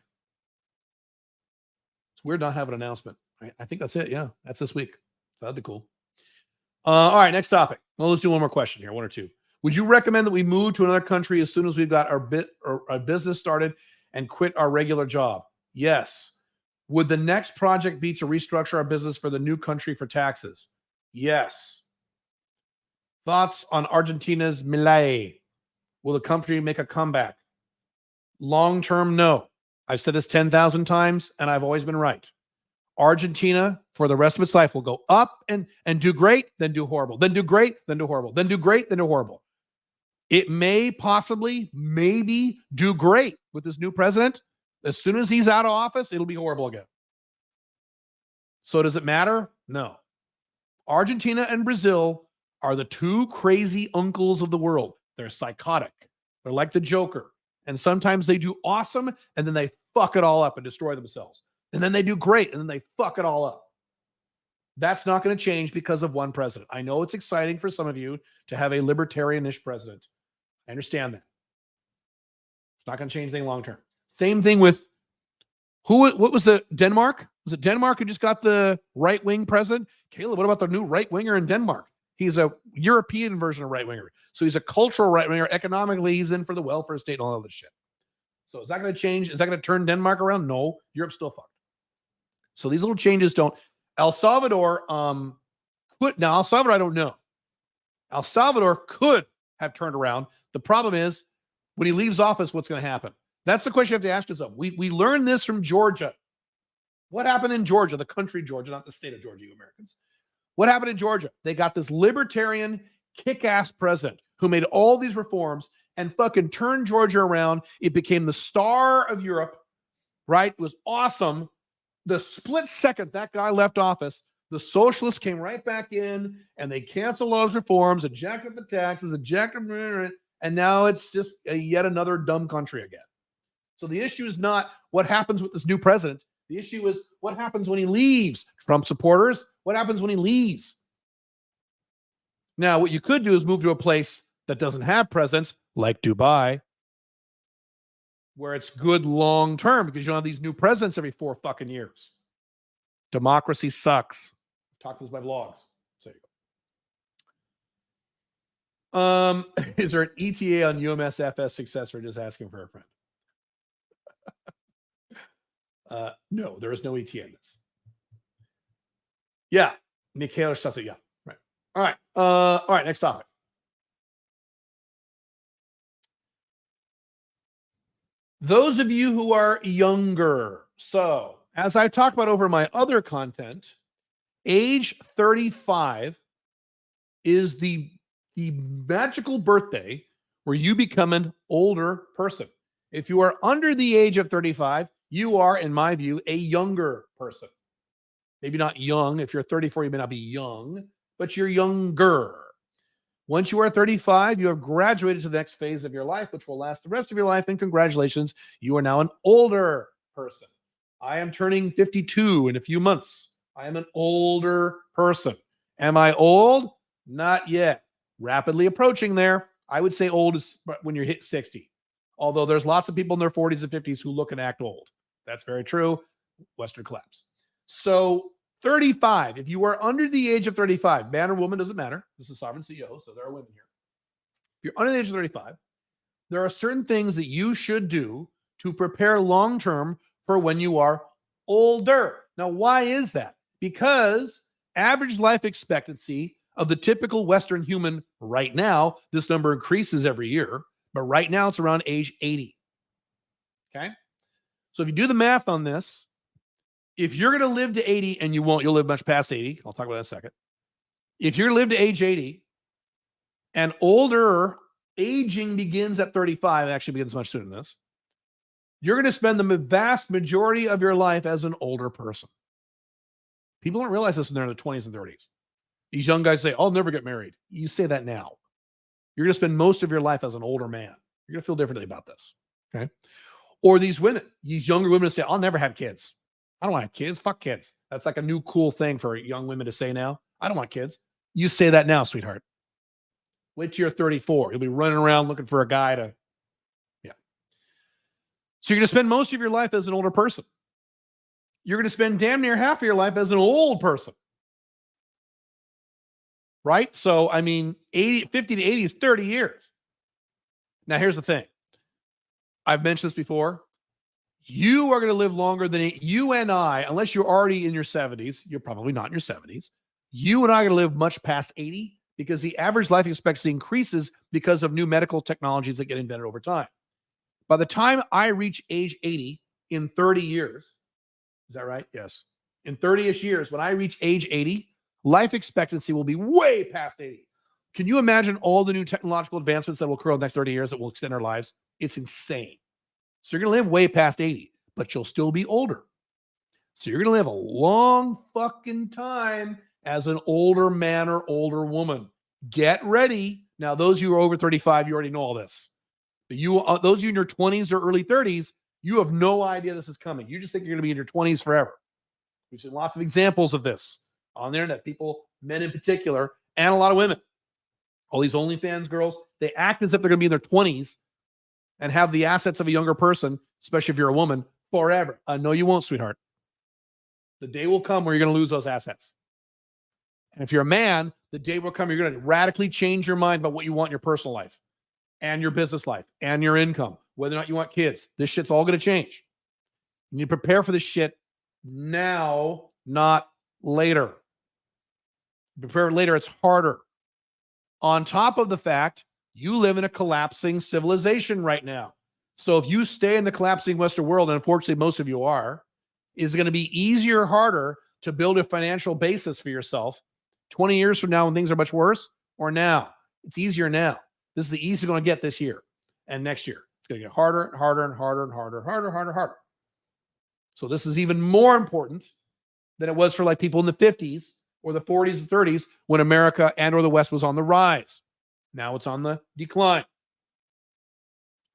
It's weird not having an announcement. I think that's it. Yeah, that's this week. So that'd be cool. All right, next topic. Well, let's do one more question here, 1 or 2. Would you recommend that we move to another country as soon as we've got our business started and quit our regular job? Yes. Would the next project be to restructure our business for the new country for taxes? Yes. Thoughts on Argentina's Milei? Will the country make a comeback? Long-term, no. I've said this 10,000 times, and I've always been right. Argentina, for the rest of its life, will go up and do great, then do horrible, then do great, then do horrible, then do great, then do horrible. It may possibly, maybe do great with this new president. As soon as he's out of office, it'll be horrible again. So does it matter? No. Argentina and Brazil are the 2 crazy uncles of the world. They're psychotic. They're like the Joker. And sometimes they do awesome, and then they fuck it all up and destroy themselves. And then they do great, and then they fuck it all up. That's not going to change because of one president. I know it's exciting for some of you to have a libertarian-ish president. I understand that. It's not going to change anything long-term. Same thing with what was the Denmark? Was it Denmark who just got the right-wing president? Caleb, what about the new right-winger in Denmark? He's a European version of right-winger. So he's a cultural right-winger. Economically, he's in for the welfare state and all of this shit. So is that going to change? Is that going to turn Denmark around? No. Europe's still fucked. So these little changes don't. El Salvador, now El Salvador, I don't know. El Salvador could have turned around. The problem is, when he leaves office, what's going to happen? That's the question you have to ask yourself. We learned this from Georgia. What happened in Georgia? The country Georgia, not the state of Georgia, you Americans. What happened in Georgia? They got this libertarian, kick-ass president who made all these reforms and fucking turned Georgia around. It became the star of Europe, right? It was awesome. The split second that guy left office, the socialists came right back in and they canceled all those reforms, ejected the taxes, and now it's just yet another dumb country again. So the issue is not what happens with this new president. The issue is what happens when he leaves. Trump supporters, what happens when he leaves? Now, what you could do is move to a place that doesn't have presidents, like Dubai, where it's good long term because you don't have these new presidents every 4 fucking years. Democracy sucks. Talk to this by blogs. So you go. Is there an ETA on UMSFS successor? Just asking for a friend. No, there is no ETA in this. Yeah, Mikhail Shasta. Yeah, right. All right. All right. Next topic. Those of you who are younger. So, as I talk about over my other content, age 35 is the magical birthday where you become an older person. If you are under the age of 35, you are, in my view, a younger person. Maybe not young. If you're 34, you may not be young, but you're younger. Once you are 35, you have graduated to the next phase of your life, which will last the rest of your life. And congratulations, you are now an older person. I am turning 52 in a few months. I am an older person. Am I old? Not yet. Rapidly approaching there. I would say old is when you're hit 60. Although there's lots of people in their 40s and 50s who look and act old. That's very true. Western collapse. So 35, if you are under the age of 35, man or woman, doesn't matter. This is Sovereign CEO, so there are women here. If you're under the age of 35, there are certain things that you should do to prepare long-term for when you are older. Now, why is that? Because average life expectancy of the typical Western human right now, this number increases every year, but right now it's around age 80. Okay? So if you do the math on this, if you're going to live to 80, and you won't, you'll live much past 80. I'll talk about that in a second. If you're going to live to age 80 and older, aging begins at 35, it actually begins much sooner than this. You're going to spend the vast majority of your life as an older person. People don't realize this when they're in their 20s and 30s. These young guys say, I'll never get married. You say that now. You're going to spend most of your life as an older man. You're going to feel differently about this. Okay. Or these women, these younger women say, I'll never have kids. I don't want kids. Fuck kids. That's like a new cool thing for young women to say now. I don't want kids. You say that now, sweetheart. Wait till you're 34. You'll be running around looking for a guy to, yeah. So you're going to spend most of your life as an older person. You're going to spend damn near half of your life as an old person. Right? So, I mean, 50 to 80 is 30 years. Now, here's the thing. I've mentioned this before. You are going to live longer than you and I, unless you're already in your 70s. You're probably not in your 70s. You and I are going to live much past 80 because the average life expectancy increases because of new medical technologies that get invented over time. By the time I reach age 80 in 30 years, is that right? Yes. In 30-ish years, when I reach age 80, life expectancy will be way past 80. Can you imagine all the new technological advancements that will occur in the next 30 years that will extend our lives? It's insane. So you're going to live way past 80, but you'll still be older. So you're going to live a long fucking time as an older man or older woman. Get ready. Now, those of you who are over 35, you already know all this. But those of you in your 20s or early 30s, you have no idea this is coming. You just think you're going to be in your 20s forever. We've seen lots of examples of this on the internet. People, men in particular, and a lot of women. All these OnlyFans girls, they act as if they're going to be in their 20s and have the assets of a younger person, especially if you're a woman, forever. No, you won't, sweetheart. The day will come where you're going to lose those assets. And if you're a man, the day will come, you're going to radically change your mind about what you want in your personal life and your business life and your income, whether or not you want kids. This shit's all going to change. You need to prepare for this shit now, not later. Prepare later, it's harder. On top of the fact, you live in a collapsing civilization right now. So if you stay in the collapsing Western world, and unfortunately most of you are, is it going to be easier or harder to build a financial basis for yourself 20 years from now when things are much worse, or now? It's easier now. This is the easiest you're going to get this year and next year. It's going to get harder and harder and harder and harder and harder and harder and harder. So this is even more important than it was for like people in the 50s or the 40s and 30s when America and or the West was on the rise. Now it's on the decline.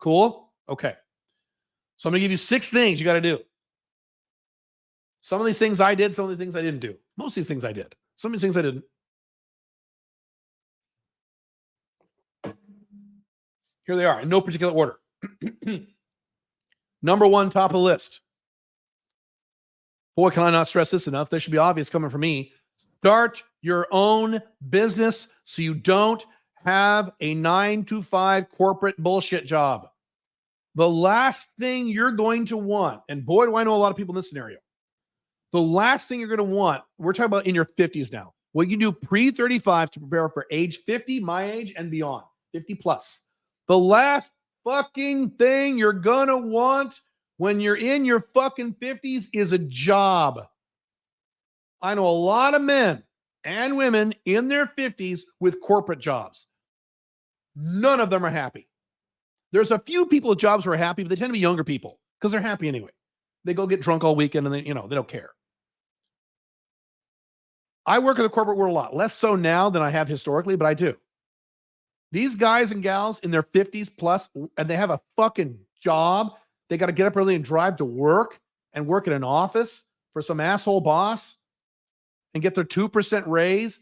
Cool? Okay. So I'm going to give you 6 things you got to do. Some of these things I did, some of the things I didn't do. Most of these things I did. Some of these things I didn't. Here they are in no particular order. Number 1, top of the list. Boy, can I not stress this enough. This should be obvious coming from me. Start your own business so you don't have a 9-to-5 corporate bullshit job. The last thing you're going to want, and boy, do I know a lot of people in this scenario. The last thing you're going to want, we're talking about in your 50s now. What you do pre-35 to prepare for age 50, my age, and beyond, 50 plus. The last fucking thing you're going to want when you're in your fucking 50s is a job. I know a lot of men and women in their 50s with corporate jobs. None of them are happy. There's a few people with jobs who are happy, but they tend to be younger people because they're happy anyway. They go get drunk all weekend and they don't care. I work in the corporate world a lot, less so now than I have historically, but I do. These guys and gals in their 50s plus, and they have a fucking job. They got to get up early and drive to work and work in an office for some asshole boss and get their 2% raise.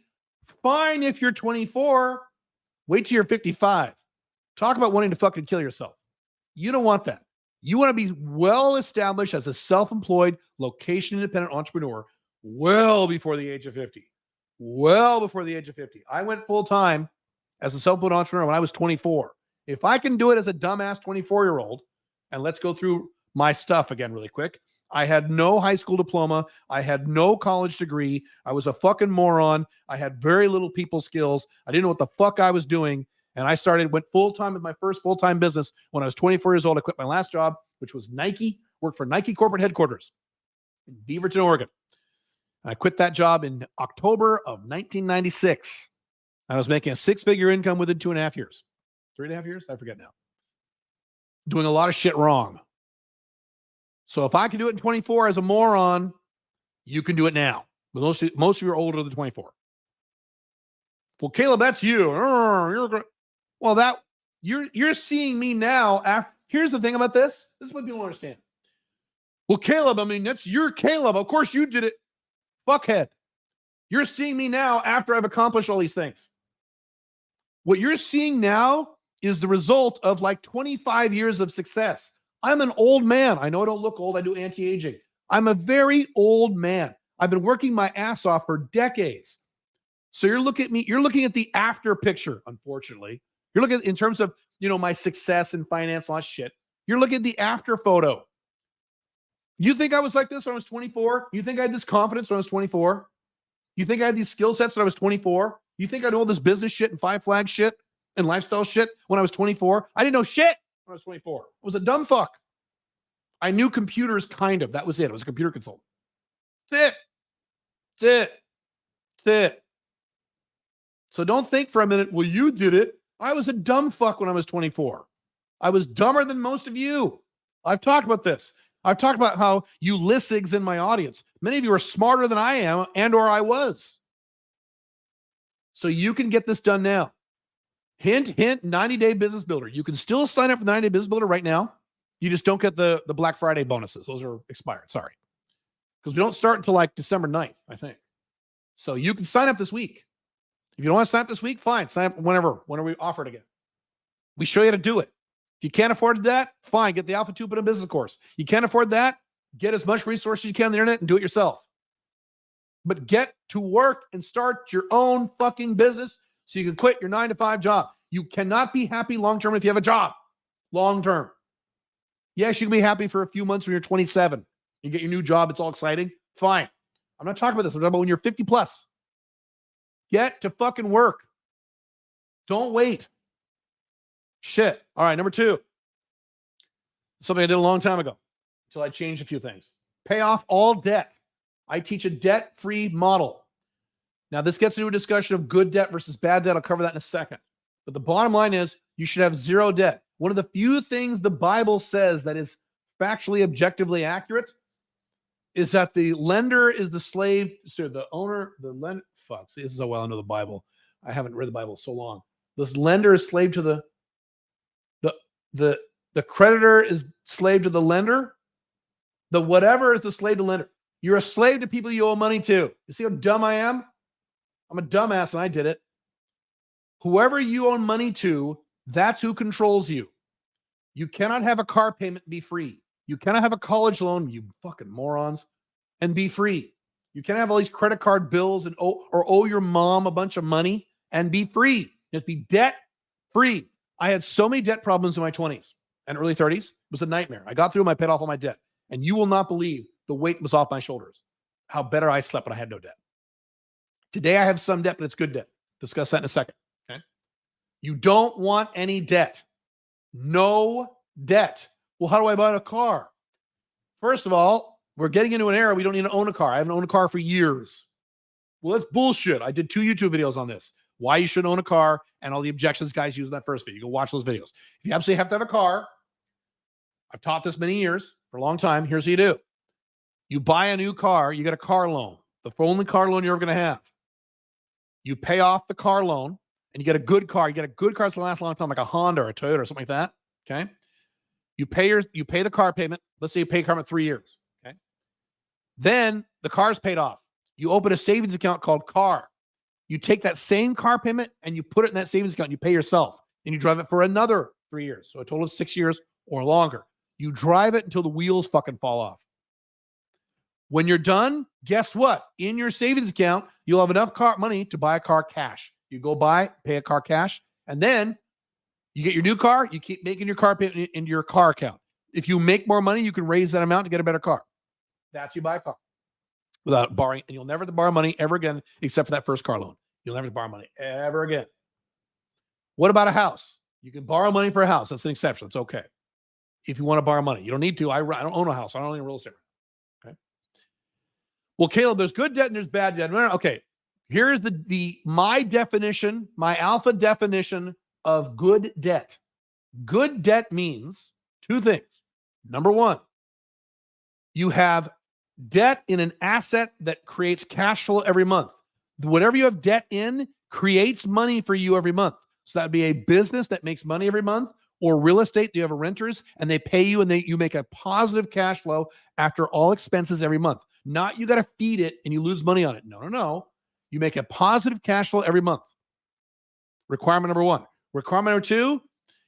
Fine if you're 24. Wait till you're 55. Talk about wanting to fucking kill yourself. You don't want that. You want to be well established as a self-employed, location-independent entrepreneur well before the age of 50. Well before the age of 50. I went full-time as a self-employed entrepreneur when I was 24. If I can do it as a dumbass 24-year-old, and let's go through my stuff again really quick. I had no high school diploma. I had no college degree. I was a fucking moron. I had very little people skills. I didn't know what the fuck I was doing. And I went full-time with my first full-time business when I was 24 years old. I quit my last job, which was Nike, worked for Nike corporate headquarters in Beaverton, Oregon. And I quit that job in October of 1996. I was making a 6-figure income within 2.5 years. 3.5 years? I forget now. Doing a lot of shit wrong. So if I can do it in 24 as a moron, you can do it now. But most of you are older than 24. Well, Caleb, that's you. You're seeing me now. Here's the thing about this. This is what people don't understand. Well, Caleb, I mean, you're Caleb. Of course you did it. Fuckhead. You're seeing me now after I've accomplished all these things. What you're seeing now is the result of like 25 years of success. I'm an old man. I know I don't look old. I do anti-aging. I'm a very old man. I've been working my ass off for decades. So you're looking at me, you're looking at the after picture, unfortunately. You're looking at, in terms of, my success in finance, all that shit. You're looking at the after photo. You think I was like this when I was 24? You think I had this confidence when I was 24? You think I had these skill sets when I was 24? You think I know all this business shit and Five Flag shit and lifestyle shit when I was 24? I didn't know shit when I was 24. I was a dumb fuck. I knew computers, kind of. That was it. I was a computer consultant. That's it. So don't think for a minute, well, you did it. I was a dumb fuck when I was 24. I was dumber than most of you. I've talked about this. I've talked about how you lissigs in my audience. Many of you are smarter than I am and or I was. So you can get this done now. Hint, 90-day business builder. You can still sign up for the 90-day business builder right now. You just don't get the Black Friday bonuses. Those are expired. Sorry. Because we don't start until like December 9th, I think. So you can sign up this week. If you don't want to sign up this week, fine. Sign up whenever we offer it again. We show you how to do it. If you can't afford that, fine. Get the Alpha 2.0 business course. You can't afford that, get as much resources as you can on the internet and do it yourself. But get to work and start your own fucking business so you can quit your 9-to-5 job. You cannot be happy long-term if you have a job. Long-term. Yes, you can be happy for a few months when you're 27. You get your new job. It's all exciting. Fine. I'm not talking about this. I'm talking about when you're 50 plus. Get to fucking work. Don't wait. Shit. All right, number 2. Something I did a long time ago until I changed a few things. Pay off all debt. I teach a debt-free model. Now, this gets into a discussion of good debt versus bad debt. I'll cover that in a second. But the bottom line is you should have zero debt. One of the few things the Bible says that is factually, objectively accurate is that the lender is the slave. So the owner, the lender, fuck, see, this is how well I know the Bible. I haven't read the Bible so long. This lender is slave to the creditor is slave to the lender. The whatever is the slave to lender. You're a slave to people you owe money to. You see how dumb I am? I'm a dumbass and I did it. Whoever you owe money to, that's who controls you. You cannot have a car payment and be free. You cannot have a college loan, you fucking morons, and be free. You can't have all these credit card bills and owe your mom a bunch of money and be free. Just be debt free. I had so many debt problems in my 20s and early 30s. It was a nightmare. I got through them. I paid off all my debt. And you will not believe the weight was off my shoulders. How better I slept when I had no debt. Today I have some debt, but it's good debt. Discuss that in a second. Okay. You don't want any debt. No debt. Well, how do I buy a car? First of all, we're getting into an era we don't need to own a car. I haven't owned a car for years. Well, that's bullshit. I did 2 YouTube videos on this. Why you should own a car and all the objections guys use in that first video. You go watch those videos. If you absolutely have to have a car, I've taught this many years for a long time. Here's what you do. You buy a new car, you get a car loan, the only car loan you're ever going to have. You pay off the car loan and you get a good car. You get a good car that's going to last a long time, like a Honda or a Toyota or something like that. Okay. You pay the car payment. Let's say you pay car payment 3 years. Okay. Then the car's paid off. You open a savings account called car. You take that same car payment and you put it in that savings account. And you pay yourself and you drive it for another 3 years. So a total of 6 years or longer. You drive it until the wheels fucking fall off. When you're done, guess what? In your savings account, you'll have enough car money to buy a car cash. You go pay a car cash, and then you get your new car. You keep making your car payment into your car account. If you make more money, you can raise that amount to get a better car. That's you buy a car without borrowing, and you'll never have to borrow money ever again, except for that first car loan. You'll never have to borrow money ever again. What about a house? You can borrow money for a house. That's an exception. It's okay. If you want to borrow money, you don't need to. I don't own a house. I don't own real estate. Okay. Well, Caleb, there's good debt and there's bad debt. Okay. Here's my definition, my alpha definition of good debt. Good debt means 2 things. Number 1, you have debt in an asset that creates cash flow every month. Whatever you have debt in creates money for you every month. So that'd be a business that makes money every month, or real estate. You have renters and they pay you and you make a positive cash flow after all expenses every month. Not you got to feed it and you lose money on it. No. You make a positive cash flow every month. Requirement number 1. Requirement number 2,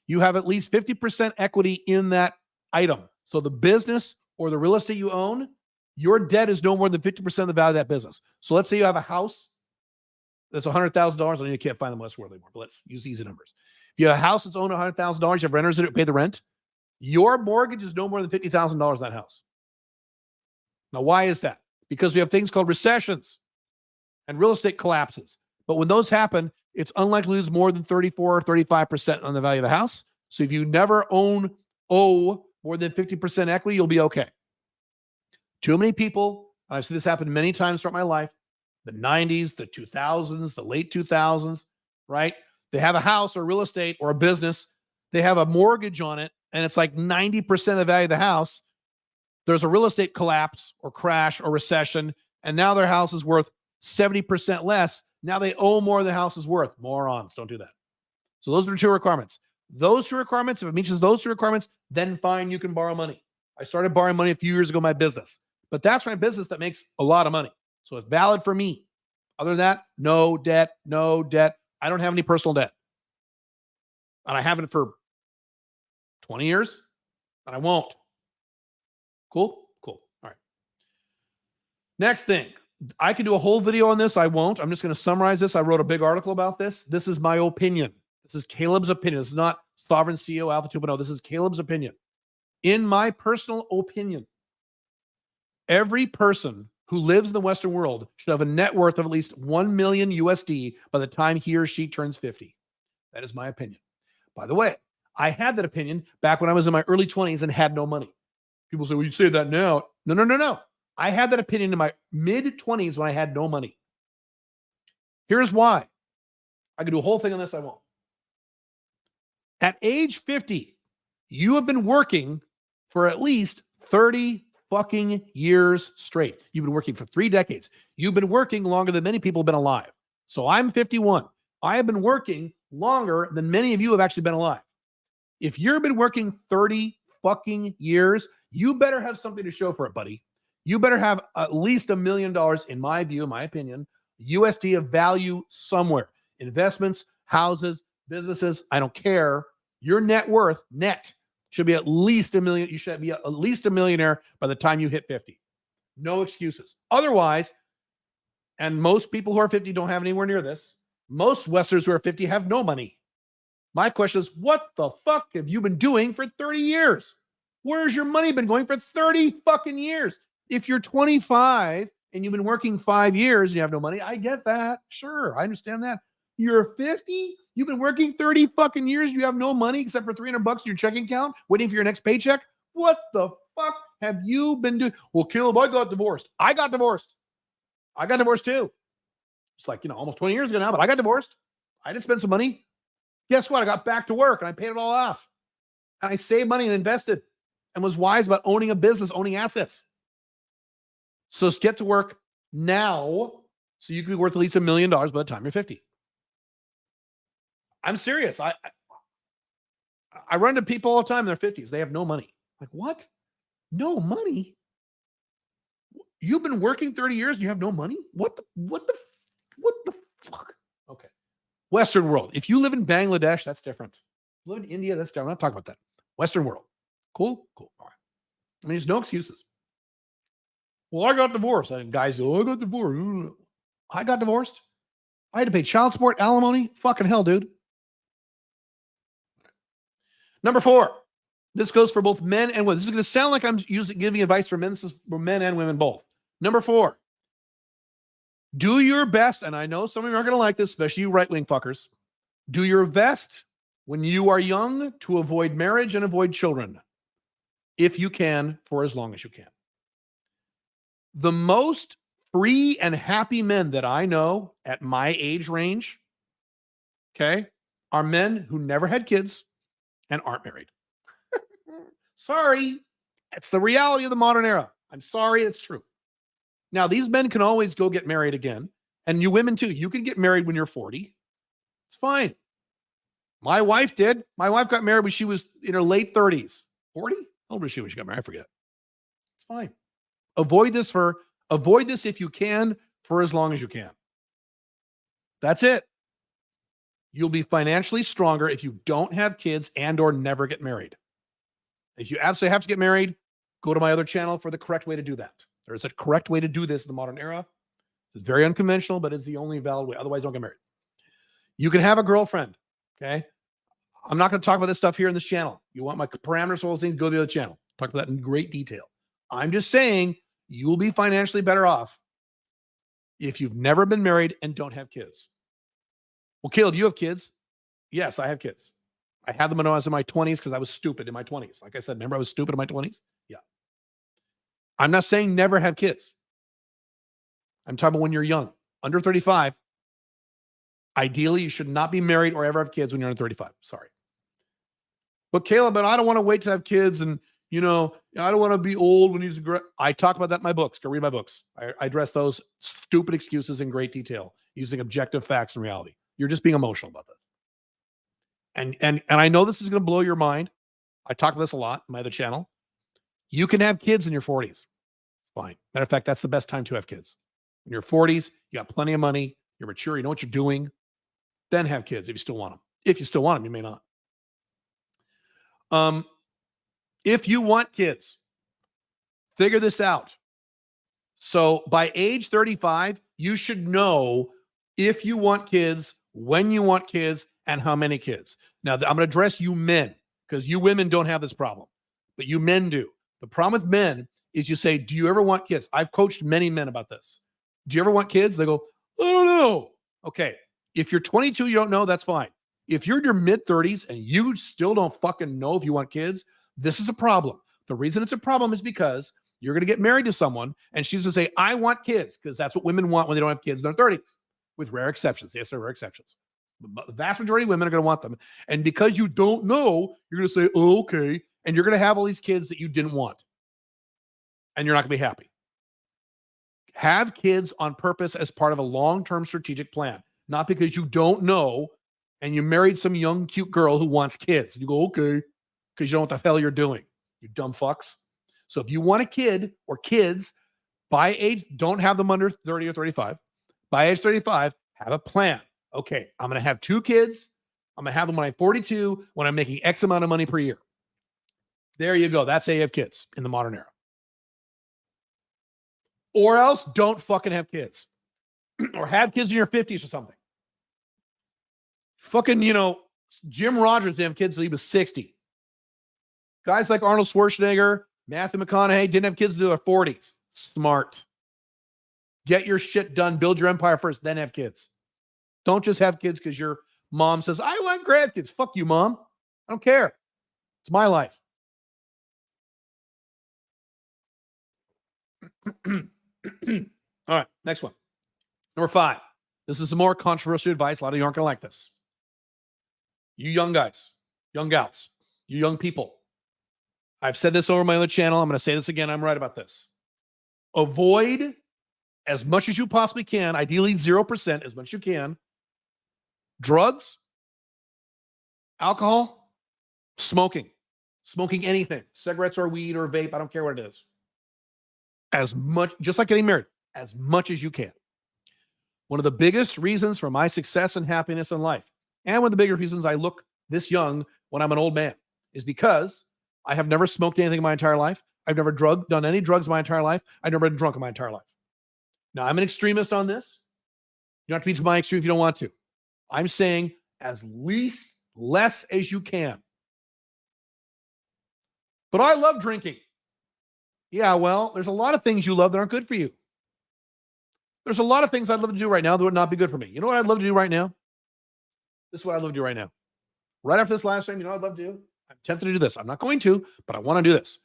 you have at least 50% equity in that item. So the business or the real estate you own, your debt is no more than 50% of the value of that business. So let's say you have a house that's $100,000. I know you can't find them less worth anymore, but let's use easy numbers. If you have a house that's owned $100,000, you have renters in it, pay the rent. Your mortgage is no more than $50,000 in that house. Now, why is that? Because we have things called recessions and real estate collapses. But when those happen, it's unlikely to lose more than 34 or 35% on the value of the house. So if you never owe more than 50% equity, you'll be okay. Too many people, and I've seen this happen many times throughout my life, the 90s, the 2000s, the late 2000s, right? They have a house or real estate or a business. They have a mortgage on it, and it's like 90% of the value of the house. There's a real estate collapse or crash or recession, and now their house is worth 70% less. Now they owe more than the house is worth. Morons, don't do that. So those are 2 requirements. Those 2 requirements, if it meets those 2 requirements, then fine, you can borrow money. I started borrowing money a few years ago in my business, but that's my business that makes a lot of money. So it's valid for me. Other than that, no debt. I don't have any personal debt. And I haven't for 20 years, and I won't. Cool? Cool. All right. Next thing. I could do a whole video on this. I won't. I'm just going to summarize this. I wrote a big article about this. This is my opinion. This is Caleb's opinion. This is not Sovereign CEO Alpha 2.0. This is Caleb's opinion. In my personal opinion, every person who lives in the Western world should have a net worth of at least 1 million USD by the time he or she turns 50. That is my opinion. By the way, I had that opinion back when I was in my early 20s and had no money. People say, well, you say that now. No. I had that opinion in my mid-20s when I had no money. Here's why. I could do a whole thing on this. I won't. At age 50, you have been working for at least 30 fucking years straight. You've been working for 3 decades. You've been working longer than many people have been alive. So I'm 51. I have been working longer than many of you have actually been alive. If you've been working 30 fucking years, you better have something to show for it, buddy. You better have at least $1 million, in my view, my opinion, USD of value somewhere. Investments, houses, businesses, I don't care. Your net worth, net, should be at least $1 million. You should be at least a millionaire by the time you hit 50. No excuses. Otherwise, and most people who are 50 don't have anywhere near this. Most Westerners who are 50 have no money. My question is, what the fuck have you been doing for 30 years? Where's your money been going for 30 fucking years? If you're 25 and you've been working 5 years and you have no money, I get that. Sure, I understand that. You're 50? You've been working 30 fucking years. You have no money except for $300 in your checking account, waiting for your next paycheck. What the fuck have you been doing? Well, Caleb, I got divorced. I got divorced too. It's like, almost 20 years ago now, but I got divorced. I did spend some money. Guess what? I got back to work and I paid it all off. And I saved money and invested and was wise about owning a business, owning assets. So let's get to work now so you can be worth at least $1 million by the time you're 50. I'm serious. I run into people all the time in their 50s. They have no money. Like, what? No money? You've been working 30 years and you have no money? What the fuck? Okay. Western world. If you live in Bangladesh, that's different. If you live in India, that's different. I'm not talking about that. Western world. Cool? Cool. All right. I mean, there's no excuses. Well, I got divorced. And guys go, I got divorced. I got divorced. I had to pay child support, alimony. Fucking hell, dude. Number 4. This goes for both men and women. This is going to sound like I'm giving advice for men. This is for men and women both. Number 4. Do your best, and I know some of you aren't going to like this, especially you right-wing fuckers. Do your best when you are young to avoid marriage and avoid children, if you can, for as long as you can. The most free and happy men that I know at my age range, okay, are men who never had kids and aren't married. Sorry. It's the reality of the modern era. I'm sorry, it's true. Now, these men can always go get married again. And you women too. You can get married when you're 40. It's fine. My wife did. My wife got married when she was in her late 30s. 40? How old was she when she got married? I forget. It's fine. Avoid this if you can for as long as you can. That's it. You'll be financially stronger if you don't have kids and or never get married. If you absolutely have to get married, go to my other channel for the correct way to do that. There's a correct way to do this in the modern era. It's very unconventional, but it's the only valid way. Otherwise, don't get married. You can have a girlfriend, okay? I'm not going to talk about this stuff here in this channel. You want my parameters, all those things, go to the other channel. Talk about that in great detail. I'm just saying you will be financially better off if you've never been married and don't have kids. Well, Caleb, you have kids. Yes, I have kids. I had them when I was in my 20s because I was stupid in my 20s. Like I said, remember I was stupid in my 20s? Yeah. I'm not saying never have kids. I'm talking about when you're young, under 35. Ideally, you should not be married or ever have kids when you're under 35. Sorry. But Caleb, I don't want to wait to have kids and, I don't want to be old when he's I talk about that in my books. Go read my books. I address those stupid excuses in great detail using objective facts and reality. You're just being emotional about this. And I know this is going to blow your mind. I talk about this a lot in my other channel. You can have kids in your 40s. It's fine. Matter of fact, that's the best time to have kids. In your 40s, you got plenty of money. You're mature. You know what you're doing. Then have kids if you still want them. If you still want them, you may not. If you want kids, figure this out. So by age 35, you should know if you want kids, when you want kids, and how many kids. Now, I'm going to address you men because you women don't have this problem, but you men do. The problem with men is you say, do you ever want kids? I've coached many men about this. Do you ever want kids? They go, I don't know. Okay. If you're 22, you don't know, that's fine. If you're in your mid 30s and you still don't fucking know if you want kids, this is a problem. The reason it's a problem is because you're going to get married to someone and she's going to say, I want kids, because that's what women want when they don't have kids in their 30s, with rare exceptions. Yes, there are rare exceptions. The vast majority of women are going to want them. And because you don't know, you're going to say, oh, okay. And you're going to have all these kids that you didn't want. And you're not going to be happy. Have kids on purpose as part of a long-term strategic plan, not because you don't know and you married some young, cute girl who wants kids. And you go, okay, because you know what the hell you're doing, you dumb fucks. So if you want a kid or kids, by age, don't have them under 30 or 35. By age 35, have a plan. Okay, I'm going to have 2 kids. I'm going to have them when I'm 42, when I'm making X amount of money per year. There you go. That's how you have kids in the modern era. Or else don't fucking have kids. Or have kids in your 50s or something. Fucking, Jim Rogers didn't have kids until he was 60. Guys like Arnold Schwarzenegger, Matthew McConaughey didn't have kids until their 40s. Smart. Get your shit done. Build your empire first, then have kids. Don't just have kids because your mom says, I want grandkids. Fuck you, mom. I don't care. It's my life. All right, next one. Number 5. This is some more controversial advice. A lot of you aren't going to like this. You young guys, young gals, you young people. I've said this over my other channel. I'm going to say this again. I'm right about this. Avoid as much as you possibly can, ideally 0% as much as you can, drugs, alcohol, smoking anything, cigarettes or weed or vape. I don't care what it is. As much, just like getting married, as much as you can. One of the biggest reasons for my success and happiness in life, and one of the bigger reasons I look this young when I'm an old man, is because I have never smoked anything in my entire life. I've never done any drugs in my entire life. I've never been drunk in my entire life. Now, I'm an extremist on this. You don't have to be to my extreme if you don't want to. I'm saying as less as you can. But I love drinking. Yeah, well, there's a lot of things you love that aren't good for you. There's a lot of things I'd love to do right now that would not be good for me. You know what I'd love to do right now? This is what I'd love to do right now. Right after this live stream, you know what I'd love to do? I'm tempted to do this. I'm not going to, but I want to do this.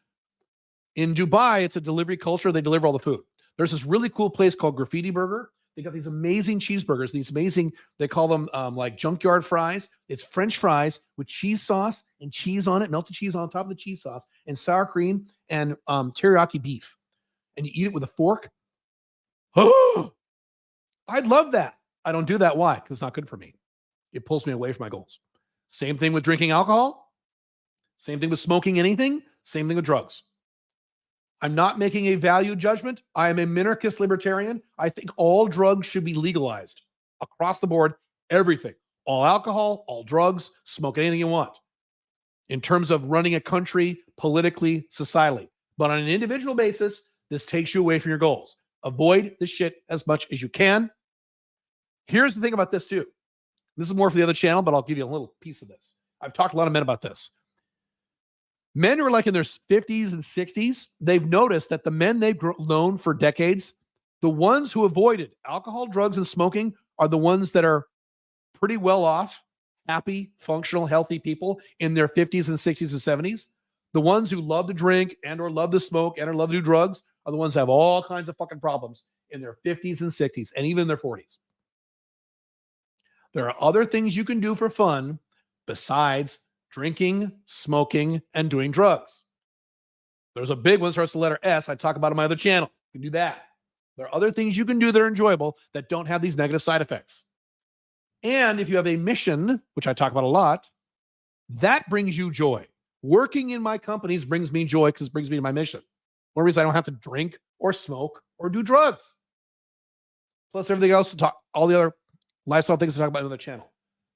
In Dubai, it's a delivery culture. They deliver all the food. There's this really cool place called Graffiti Burger. They got these amazing cheeseburgers, these amazing, they call them like junkyard fries. It's French fries with cheese sauce and cheese on it, melted cheese on top of the cheese sauce, and sour cream and teriyaki beef. And you eat it with a fork. Oh, I'd love that. I don't do that. Why? Because it's not good for me. It pulls me away from my goals. Same thing with drinking alcohol. Same thing with smoking anything. Same thing with drugs. I'm not making a value judgment. I am a minarchist libertarian. I think all drugs should be legalized across the board, everything. All alcohol, all drugs, smoke anything you want. In terms of running a country, politically, societally. But on an individual basis, this takes you away from your goals. Avoid this shit as much as you can. Here's the thing about this too. This is more for the other channel, but I'll give you a little piece of this. I've talked to a lot of men about this. Men who are like in their 50s and 60s, they've noticed that the men they've known for decades, the ones who avoided alcohol, drugs, and smoking are the ones that are pretty well off, happy, functional, healthy people in their 50s and 60s and 70s. The ones who love to drink and or love to smoke and or love to do drugs are the ones that have all kinds of fucking problems in their 50s and 60s and even in their 40s. There are other things you can do for fun besides drinking, smoking, and doing drugs. There's a big one that starts with the letter S. I talk about on my other channel. You can do that. There are other things you can do that are enjoyable that don't have these negative side effects. And if you have a mission, which I talk about a lot, that brings you joy. Working in my companies brings me joy because it brings me to my mission. One reason I don't have to drink or smoke or do drugs. Plus everything else to talk, all the other lifestyle things to talk about on the channel.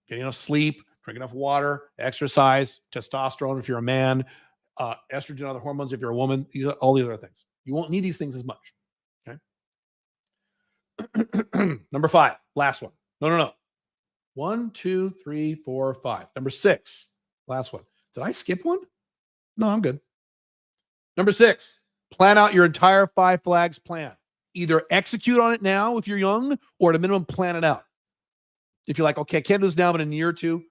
Getting enough sleep, drink enough water, exercise, testosterone if you're a man, estrogen, other hormones if you're a woman. These are all the other things. You won't need these things as much. Okay. Number 5, last one. No. 1, 2, 3, 4, 5. Number 6, last one. Did I skip one? No, I'm good. Number 6, plan out your entire 5 flags plan. Either execute on it now if you're young, or at a minimum, plan it out. If you're like, okay, I can't do this now, but in a year or two,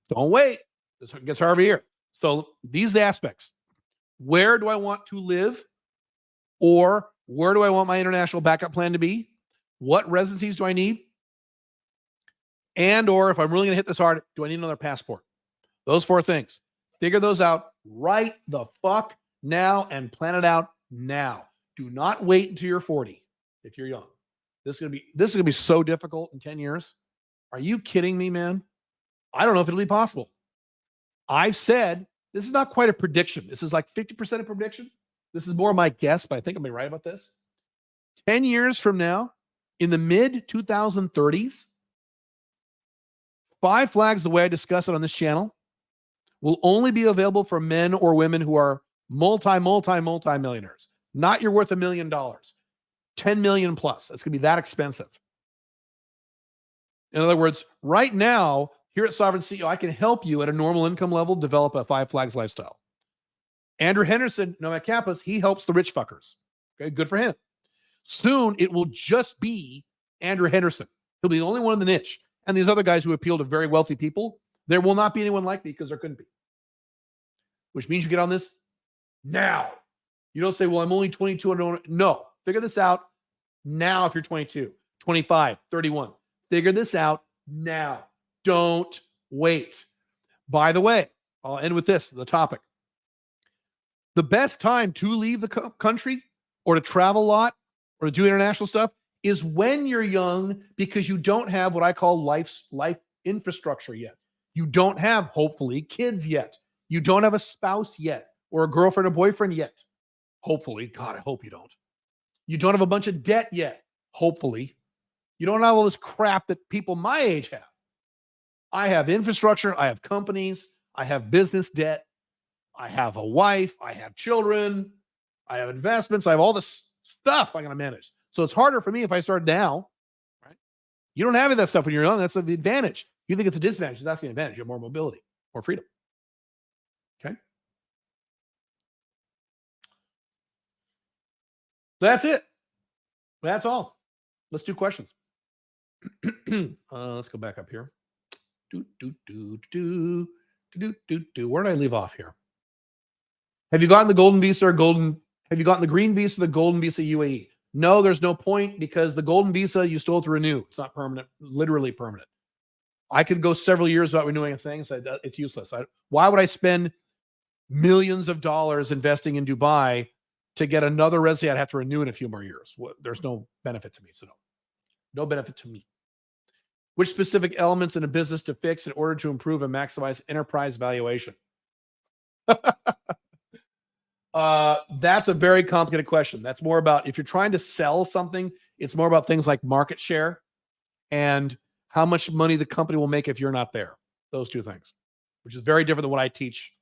don't wait. This gets harder every year. So these are the aspects. Where do I want to live? Or where do I want my international backup plan to be? What residencies do I need? And or if I'm really going to hit this hard, do I need another passport? Those 4 things. Figure those out right the fuck now and plan it out now. Do not wait until you're 40 if you're young. This is going to be so difficult in 10 years. Are you kidding me, man? I don't know if it'll be possible. I've said this is not quite a prediction. This is like 50% of prediction. This is more my guess, but I think I'm going to be right about this. 10 years from now, in the mid 2030s, 5 flags, the way I discuss it on this channel, will only be available for men or women who are multi-millionaires. Not you're worth $1 million. 10 million plus. It's going to be that expensive. In other words, right now, here at Sovereign CEO, I can help you at a normal income level develop a 5 flags lifestyle. Andrew Henderson, Nomad Kappas, he helps the rich fuckers. Okay, good for him. Soon, it will just be Andrew Henderson. He'll be the only one in the niche. And these other guys who appeal to very wealthy people, there will not be anyone like me because there couldn't be. Which means you get on this now. You don't say, well, I'm only 22. No, figure this out now if you're 22, 25, 31. Figure this out now. Don't wait. By the way, I'll end with this, the topic. The best time to leave the country or to travel a lot or to do international stuff is when you're young, because you don't have what I call life infrastructure yet. You don't have, hopefully, kids yet. You don't have a spouse yet or a girlfriend or boyfriend yet. Hopefully. God, I hope you don't. You don't have a bunch of debt yet. Hopefully. You don't have all this crap that people my age have. I have infrastructure. I have companies. I have business debt. I have a wife. I have children. I have investments. I have all this stuff I got to manage. So it's harder for me if I start now. Right? You don't have any of that stuff when you're young. That's the advantage. You think it's a disadvantage. It's actually an advantage. You have more mobility, more freedom. Okay. That's it. That's all. Let's do questions. Let's go back up here. Where did I leave off here? Have you gotten the golden visa or have you gotten the green visa, the golden visa UAE? No, there's no point because the golden visa, you still have to renew. It's not permanent, literally permanent. I could go several years without renewing a thing. So it's useless. Why would I spend millions of dollars investing in Dubai to get another residency? I'd have to renew in a few more years. There's no benefit to me. So no benefit to me. Which specific elements in a business to fix in order to improve and maximize enterprise valuation? That's a very complicated question. That's more about, if you're trying to sell something, it's more about things like market share and how much money the company will make if you're not there. Those two things, which is very different than what I teach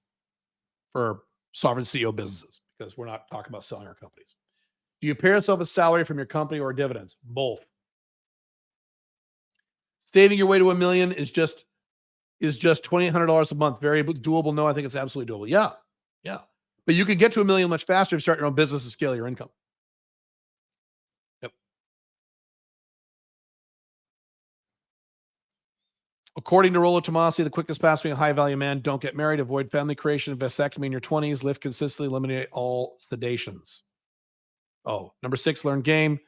for sovereign CEO businesses, because we're not talking about selling our companies. Do you pay yourself a salary from your company or dividends? Both. Saving your way to $1 million is just $2,800 a month. Very doable. No, I think it's absolutely doable. Yeah. But you can get to $1 million much faster if you start your own business and scale your income. Yep. According to Rollo Tomasi, the quickest path to being a high-value man: don't get married, avoid family creation, vasectomy in your 20s, lift consistently, eliminate all sedations. Oh, number 6, learn game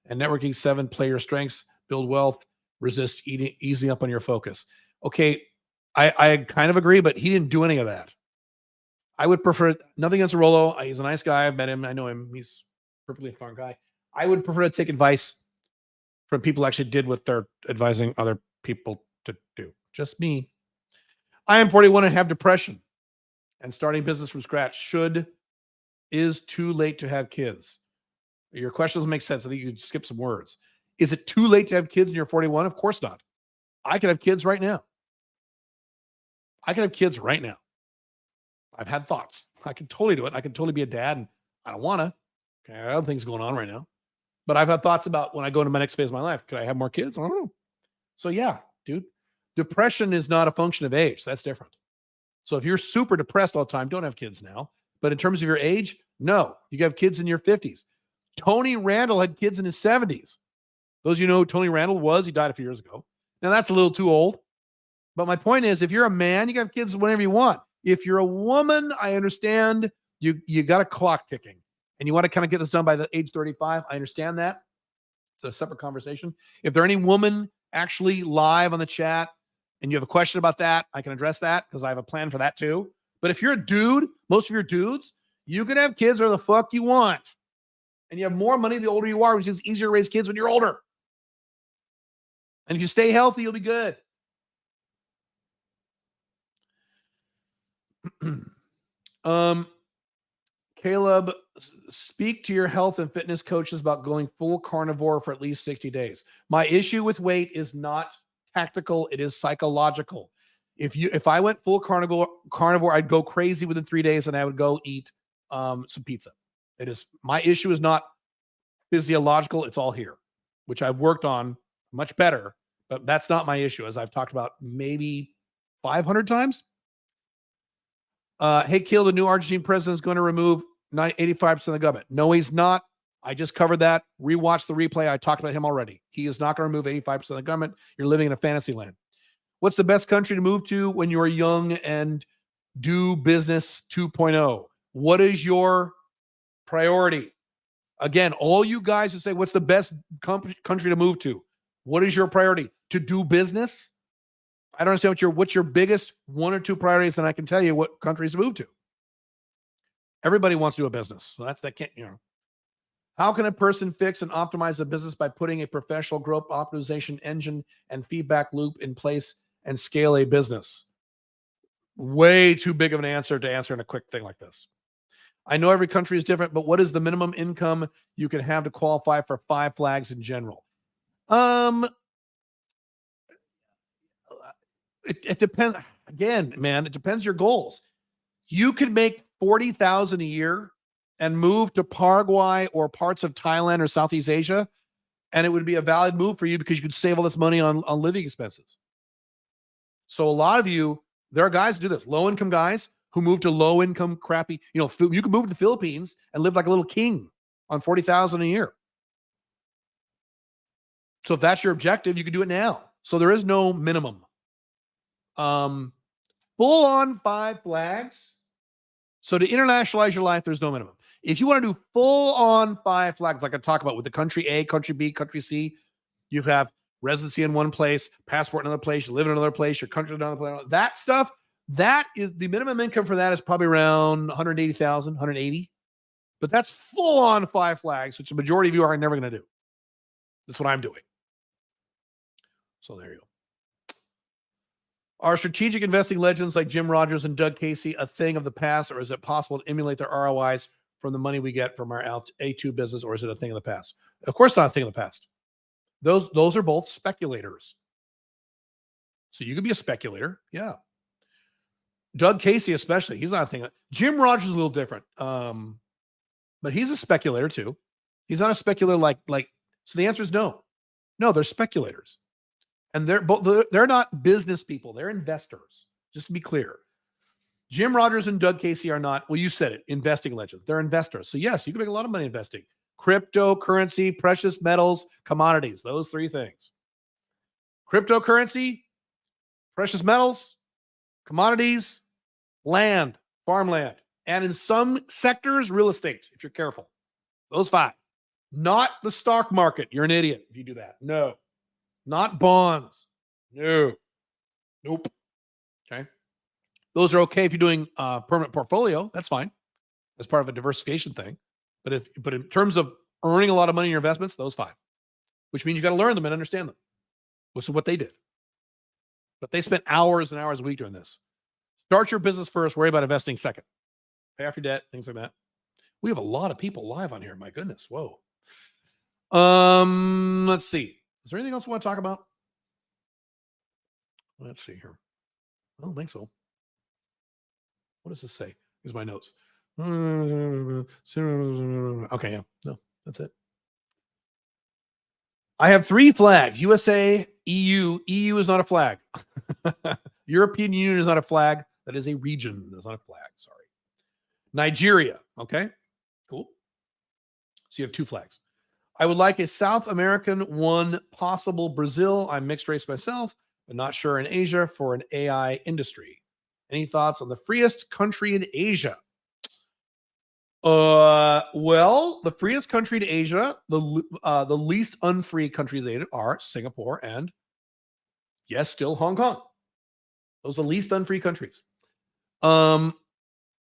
and networking. 7, play your strengths, build wealth, resist easing up on your focus. Okay, I kind of agree, but he didn't do any of that. I would prefer, nothing against Rollo. He's a nice guy. I've met him. I know him. He's a perfectly fine guy. I would prefer to take advice from people who actually did what they're advising other people to do. Just me. I am 41 and have depression, and starting business from scratch is too late to have kids. Your question doesn't make sense. I think you could skip some words. Is it too late to have kids when you're 41? Of course not. I could have kids right now. I've had thoughts. I can totally do it. I can totally be a dad, and I don't want to. Okay, I have other things going on right now. But I've had thoughts about when I go into my next phase of my life, could I have more kids? I don't know. So yeah, dude, depression is not a function of age. That's different. So if you're super depressed all the time, don't have kids now. But in terms of your age, no. You have kids in your 50s. Tony Randall had kids in his 70s. Those of you know who Tony Randall was, he died a few years ago. Now that's a little too old. But my point is, if you're a man, you can have kids whenever you want. If you're a woman, I understand you got a clock ticking and you want to kind of get this done by the age 35. I understand that. It's a separate conversation. If there are any woman actually live on the chat and you have a question about that, I can address that because I have a plan for that too. But if you're a dude, most of your dudes, you can have kids where the fuck you want. And you have more money the older you are, which is easier to raise kids when you're older. And if you stay healthy, you'll be good. Caleb, speak to your health and fitness coaches about going full carnivore for at least 60 days. My issue with weight is not tactical. It is psychological. If I went full carnivore, I'd go crazy within 3 days and I would go eat some pizza. My issue is not physiological. It's all here, which I've worked on much better, but that's not my issue, as I've talked about maybe 500 times. Hey, Kill, the new Argentine president is going to remove 85% of the government. No, he's not. I just covered that. Rewatch the replay. I talked about him already. He is not going to remove 85% of the government. You're living in a fantasy land. What's the best country to move to when you're young and do business 2.0? What is your priority? Again, all you guys who say, what's the best country to move to? What is your priority? To do business? I don't understand what's your biggest 1 or 2 priorities, and I can tell you what countries to move to. Everybody wants to do a business. So that can't, How can a person fix and optimize a business by putting a professional growth optimization engine and feedback loop in place and scale a business? Way too big of an answer to answer in a quick thing like this. I know every country is different, but what is the minimum income you can have to qualify for 5 flags in general? It depends. Again, man, it depends your goals. You could make $40,000 a year and move to Paraguay or parts of Thailand or Southeast Asia, and it would be a valid move for you because you could save all this money on living expenses. So a lot of you, there are guys who do this, low-income guys who move to low-income, crappy, you can move to the Philippines and live like a little king on $40,000 a year. So if that's your objective, you can do it now. So there is no minimum. Full on 5 flags. So to internationalize your life, there's no minimum. If you want to do full on 5 flags, like I talk about with the country A, country B, country C, you have residency in one place, passport in another place, you live in another place, your country in another place. That stuff, that is the minimum income for that is probably around 180,000, 180. But that's full on 5 flags, which the majority of you are never going to do. That's what I'm doing. So there you go. Are strategic investing legends like Jim Rogers and Doug Casey a thing of the past, or is it possible to emulate their ROIs from the money we get from our A2 business, or is it a thing of the past? Of course not a thing of the past. Those are both speculators. So you could be a speculator. Yeah. Doug Casey especially, he's not a thing. Jim Rogers is a little different. But he's a speculator too. He's not a speculator like so the answer is no. No, they're speculators. And they're not business people. They're investors, just to be clear. Jim Rogers and Doug Casey are not, well, you said it, investing legends. They're investors. So yes, you can make a lot of money investing. Cryptocurrency, precious metals, commodities, those 3 things. Cryptocurrency, precious metals, commodities, land, farmland, and in some sectors, real estate, if you're careful. Those 5. Not the stock market. You're an idiot if you do that. No. Not bonds. No. Nope. Okay. Those are okay if you're doing a permanent portfolio. That's fine. That's part of a diversification thing. But in terms of earning a lot of money in your investments, those 5, which means you got to learn them and understand them, which is what they did. But they spent hours and hours a week doing this. Start your business first. Worry about investing second. Pay off your debt, things like that. We have a lot of people live on here. My goodness. Whoa. Let's see. Is there anything else we want to talk about? Let's see here. I don't think so. What does this say? Here's my notes. Okay, yeah. No, that's it. I have 3 flags. USA, EU. EU is not a flag. European Union is not a flag. That is a region. That's not a flag. Sorry. Nigeria. Okay, cool. So you have 2 flags. I would like a South American one, possible Brazil. I'm mixed race myself, but not sure in Asia for an AI industry. Any thoughts on the freest country in Asia? Well, the freest country in Asia, the least unfree countries are Singapore and, yes, still Hong Kong. Those are the least unfree countries. That's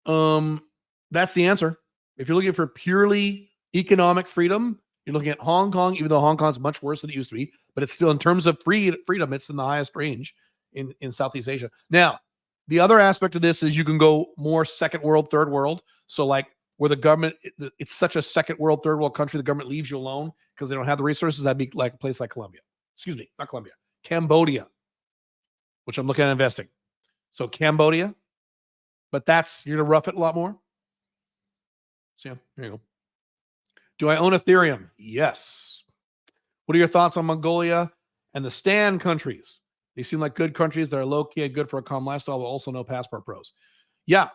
the answer. If you're looking for purely economic freedom, you're looking at Hong Kong, even though Hong Kong's much worse than it used to be, but it's still, in terms of freedom, it's in the highest range in Southeast Asia. Now, the other aspect of this is you can go more second world, third world. So like where the government, it's such a second world, third world country, the government leaves you alone because they don't have the resources. That'd be like a place like Colombia. Excuse me, not Colombia. Cambodia, which I'm looking at investing. So Cambodia, but you're going to rough it a lot more. So yeah, there you go. Do I own Ethereum? Yes. What are your thoughts on Mongolia and the Stan countries? They seem like good countries that are low-key and good for a calm lifestyle, but also no passport pros. Yeah.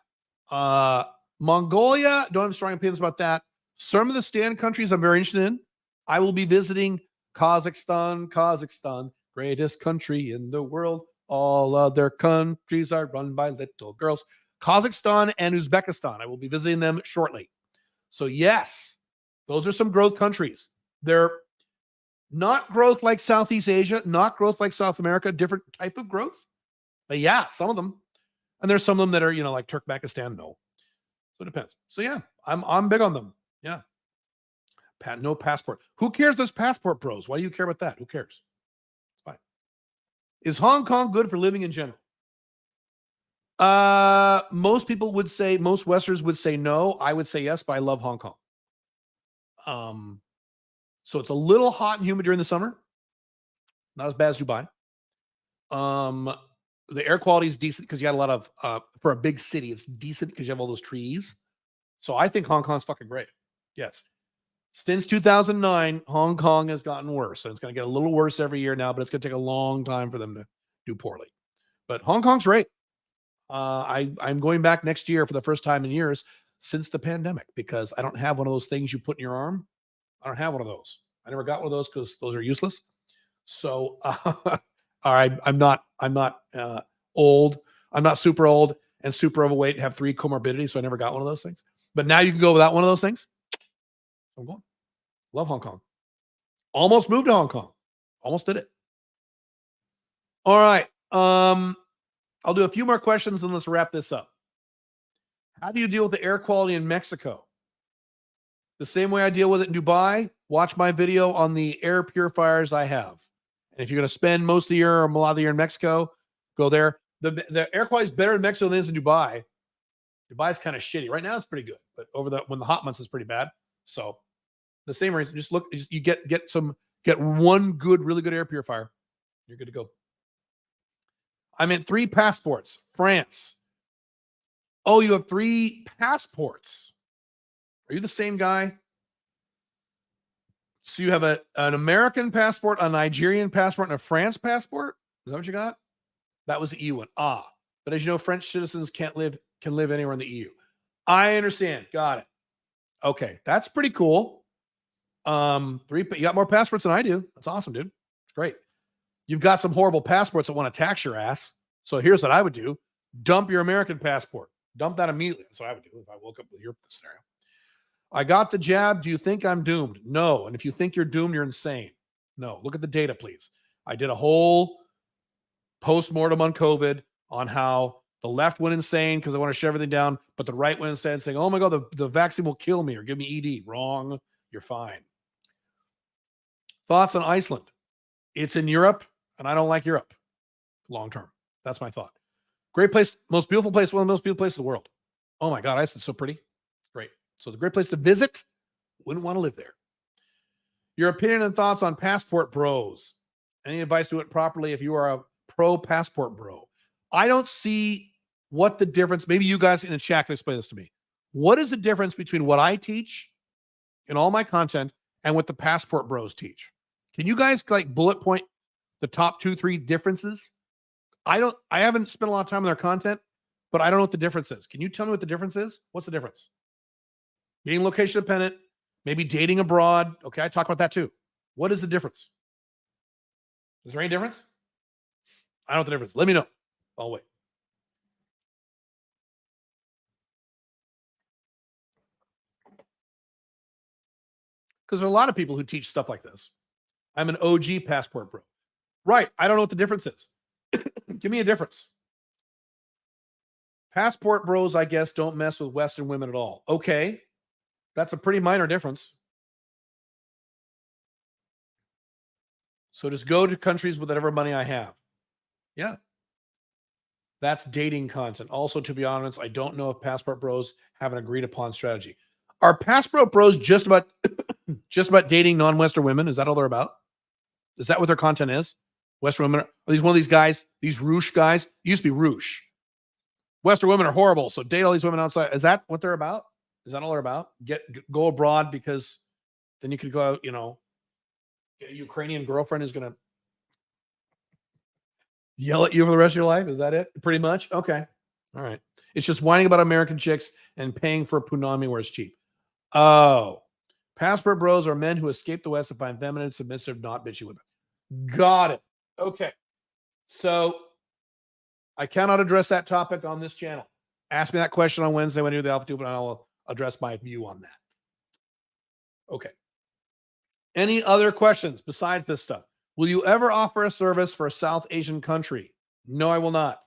Mongolia, don't have strong opinions about that. Some of the Stan countries I'm very interested in. I will be visiting Kazakhstan, greatest country in the world. All other countries are run by little girls. Kazakhstan and Uzbekistan. I will be visiting them shortly. So yes, those are some growth countries. They're Not growth like Southeast Asia, not growth like South America, different type of growth. But yeah, some of them. And there's some of them that are, like Turkmenistan, no. So it depends. So yeah, I'm big on them. Yeah. No passport. Who cares? Those passport bros. Why do you care about that? Who cares? It's fine. Is Hong Kong good for living in general? Most people would say, most Westerners would say no. I would say yes, but I love Hong Kong. So it's a little hot and humid during the summer. Not as bad as Dubai. The air quality is decent because you got a lot of, for a big city, it's decent because you have all those trees. So I think Hong Kong's fucking great. Yes. Since 2009, Hong Kong has gotten worse. And it's going to get a little worse every year now, but it's going to take a long time for them to do poorly. But Hong Kong's great. I'm going back next year for the first time in years since the pandemic because I don't have one of those things you put in your arm. I don't have one of those. I never got one of those because those are useless. So, I'm not old. I'm not super old and super overweight and have 3 comorbidities. So I never got one of those things. But now you can go without one of those things. I'm going. Love Hong Kong. Almost moved to Hong Kong. Almost did it. All right. I'll do a few more questions and let's wrap this up. How do you deal with the air quality in Mexico? The same way I deal with it in Dubai. Watch my video on the air purifiers I have. And if you're going to spend most of the year or a lot of the year in Mexico, go there. The air quality is better in Mexico than it is in Dubai. Dubai's kind of shitty. Right now it's pretty good, but when the hot months is pretty bad. So the same reason, you get one really good air purifier. You're good to go. I'm in 3 passports. France. Oh, you have 3 passports. Are you the same guy? So you have an American passport, a Nigerian passport, and a France passport? Is that what you got? That was the EU one. But as you know, French citizens can live anywhere in the EU. I understand. Got it. Okay, that's pretty cool. 3, you got more passports than I do. That's awesome, dude. It's great. You've got some horrible passports that want to tax your ass. So here's what I would do. Dump your American passport. Dump that immediately. That's what I would do if I woke up with your scenario. I got the jab. Do you think I'm doomed? No. And if you think you're doomed, you're insane. No. Look at the data, please. I did a whole post-mortem on COVID on how the left went insane because they want to shut everything down, but the right went insane saying, oh my God, the vaccine will kill me or give me ED. Wrong. You're fine. Thoughts on Iceland? It's in Europe, and I don't like Europe long term. That's my thought. Great place, most beautiful place, one of the most beautiful places in the world. Oh my God, Iceland's so pretty. Great. So it's a great place to visit. Wouldn't want to live there. Your opinion and thoughts on passport bros. Any advice to do it properly if you are a pro passport bro? I don't see what the difference, maybe you guys in the chat can explain this to me. What is the difference between what I teach in all my content and what the passport bros teach? Can you guys bullet point the top 2-3 differences? I haven't spent a lot of time on their content, but I don't know what the difference is. Can you tell me what the difference is? What's the difference? Being location dependent, maybe dating abroad. Okay, I talk about that too. What is the difference? Is there any difference? I don't know what the difference is. Let me know. I'll wait. Because there are a lot of people who teach stuff like this. I'm an OG passport bro. Right. I don't know what the difference is. Give me a difference. Passport bros, I guess, don't mess with Western women at all. Okay. That's a pretty minor difference. So just go to countries with whatever money I have. Yeah. That's dating content. Also, to be honest, I don't know if passport bros have an agreed upon strategy. Are passport bros just about dating non-Western women? Is that all they're about? Is that what their content is? Western women, are these one of these guys, these Roosh guys? It used to be Roosh. Western women are horrible, so date all these women outside. Is that what they're about? Is that all they're about? Go abroad because then you could go out, get a Ukrainian girlfriend who's going to yell at you for the rest of your life? Is that it? Pretty much? Okay. All right. It's just whining about American chicks and paying for punani where it's cheap. Oh. Passport bros are men who escape the West to find feminine, submissive, not bitchy women. Got it. Okay. So I cannot address that topic on this channel. Ask me that question on Wednesday when I do the Alpha Tube, and I'll address my view on that. Okay. Any other questions besides this stuff? Will you ever offer a service for a South Asian country? No, I will not.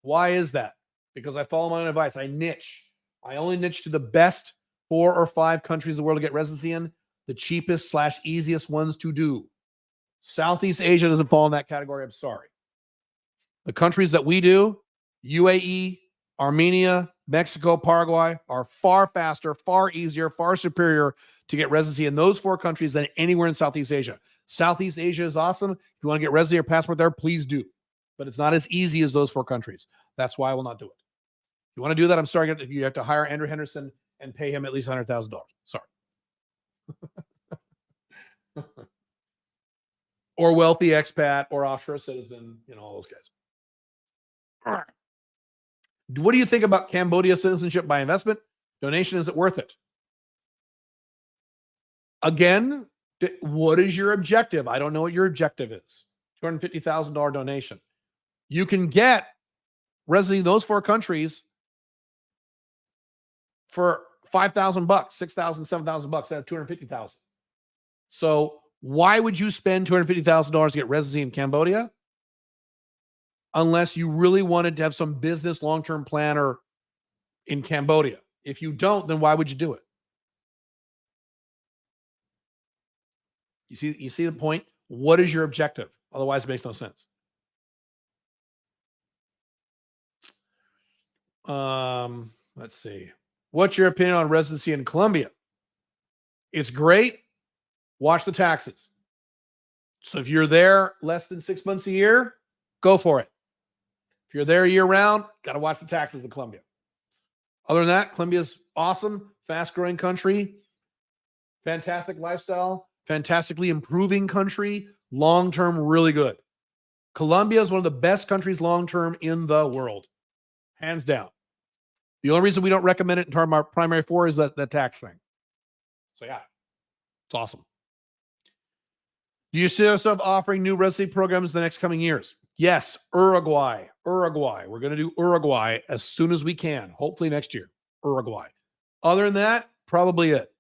Why is that? Because I follow my own advice. I niche. I only niche to the best 4 or 5 countries in the world to get residency in, the cheapest / easiest ones to do. Southeast Asia doesn't fall in that category. I'm sorry. The countries that we do, UAE, Armenia, Mexico, Paraguay, are far faster, far easier, far superior to get residency in those 4 countries than anywhere in Southeast Asia. Southeast Asia is awesome. If you want to get residency or passport there, please do. But it's not as easy as those 4 countries. That's why I will not do it. If you want to do that, I'm sorry. You have to hire Andrew Henderson and pay him at least $100,000. Sorry. Or wealthy expat or offshore citizen, all those guys. All right. What do you think about Cambodia citizenship by investment? Donation, is it worth it? Again, what is your objective? I don't know what your objective is. $250,000 donation. You can get residency in those 4 countries for $5,000, $6,000, $7,000 instead of $250,000. So why would you spend $250,000 to get residency in Cambodia? Unless you really wanted to have some business long-term planner in Cambodia. If you don't, then why would you do it? You see the point? What is your objective? Otherwise, it makes no sense. Let's see. What's your opinion on residency in Colombia? It's great. Watch the taxes. So if you're there less than 6 months a year, go for it. If you're there year round, got to watch the taxes in Colombia. Other than that, Colombia's awesome, fast-growing country, fantastic lifestyle, fantastically improving country, long-term, really good. Colombia is one of the best countries long-term in the world, hands down. The only reason we don't recommend it in terms of our primary 4 is that the tax thing. So yeah, it's awesome. Do you see yourself offering new residency programs in the next coming years? Yes, Uruguay. We're going to do Uruguay as soon as we can. Hopefully next year, Uruguay. Other than that, probably it.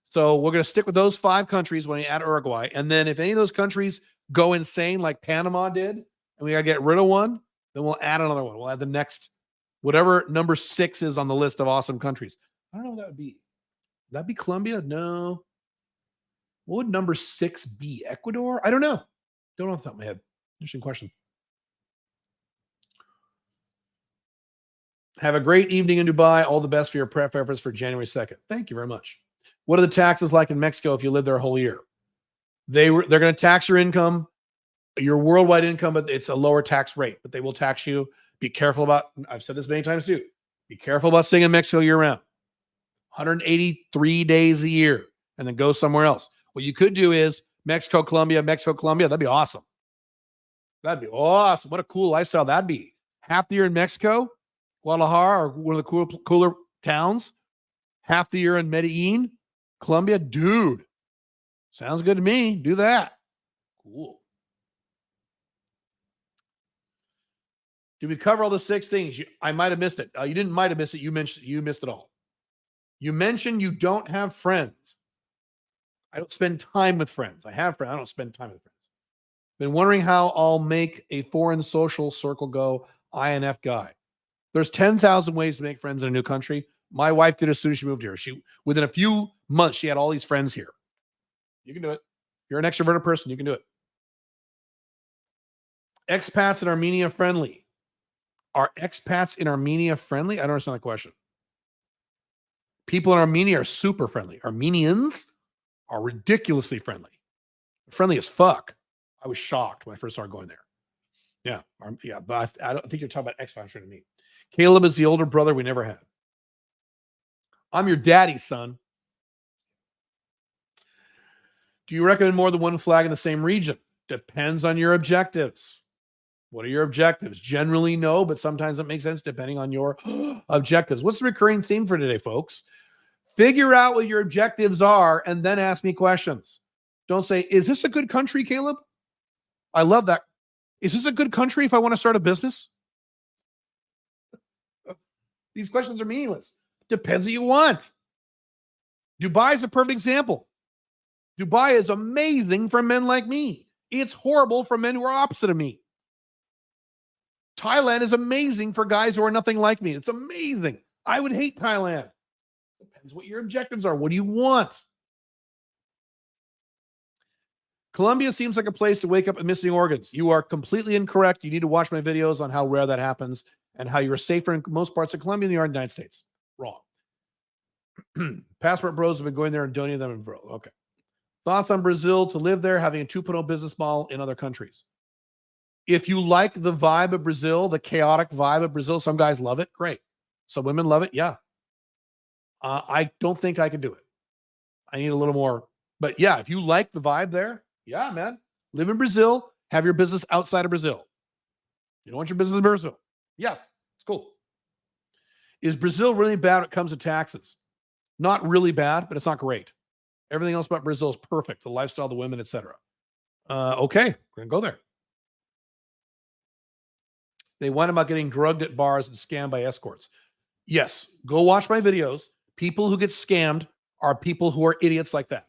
So we're going to stick with those 5 countries when we add Uruguay. And then if any of those countries go insane like Panama did, and we got to get rid of one, then we'll add another one. We'll add the next, whatever number 6 is on the list of awesome countries. I don't know what that would be. Would that be Colombia? No. What would number 6 be? Ecuador? I don't know. Don't know off the top of my head. Interesting question. Have a great evening in Dubai. All the best for your prep efforts for January 2nd. Thank you very much. What are the taxes like in Mexico if you live there a whole year? They're going to tax your income, your worldwide income, but it's a lower tax rate. But they will tax you. Be careful about, I've said this many times too, be careful about staying in Mexico year round. 183 days a year, and then go somewhere else. What you could do is Mexico, Colombia. That'd be awesome. That'd be awesome. What a cool lifestyle that'd be. Half the year in Mexico, Guadalajara, or one of the cooler towns. Half the year in Medellin, Colombia. Dude, sounds good to me. Do that. Cool. Did we cover all the 6 things? I might have missed it. You didn't might have missed it. You missed it all. You mentioned you don't have friends. I don't spend time with friends. I have friends. I don't spend time with friends. Been wondering how I'll make a foreign social circle go. INF guy. There's 10,000 ways to make friends in a new country. My wife did as soon as she moved here. Within a few months, she had all these friends here. You can do it. You're an extroverted person. You can do it. Expats in Armenia friendly. Are expats in Armenia friendly? I don't understand the question. People in Armenia are super friendly. Armenians are ridiculously friendly. Friendly as fuck. I was shocked when I first started going there. Yeah, but I don't think you're talking about expats to me. Caleb is the older brother we never had. I'm your daddy, son. Do you recommend more than one flag in the same region? Depends on your objectives. What are your objectives? Generally, no, but sometimes it makes sense depending on your objectives. What's the recurring theme for today, folks? Figure out what your objectives are and then ask me questions. Don't say, is this a good country, Caleb? I love that. Is this a good country if I want to start a business? These questions are meaningless. Depends what you want. Dubai is a perfect example. Dubai is amazing for men like me. It's horrible for men who are opposite of me. Thailand is amazing for guys who are nothing like me. It's amazing. I would hate Thailand. Depends what your objectives are. What do you want? Colombia seems like a place to wake up with missing organs. You are completely incorrect. You need to watch my videos on how rare that happens and how you're safer in most parts of Colombia than you are in the United States. Wrong. Passport bros have been going there and donating them in Brazil. Okay. Thoughts on Brazil to live there, having a 2.0 business model in other countries. If you like the vibe of Brazil, the chaotic vibe of Brazil, some guys love it. Great. Some women love it. Yeah. I don't think I can do it. I need a little more. But yeah, if you like the vibe there, yeah, man. Live in Brazil. Have your business outside of Brazil. You don't want your business in Brazil. Yeah, it's cool. Is Brazil really bad when it comes to taxes? Not really bad, but it's not great. Everything else about Brazil is perfect. The lifestyle, the women, etc. Okay, we're going to go there. They whine about getting drugged at bars and scammed by escorts. Yes, go watch my videos. People who get scammed are people who are idiots like that,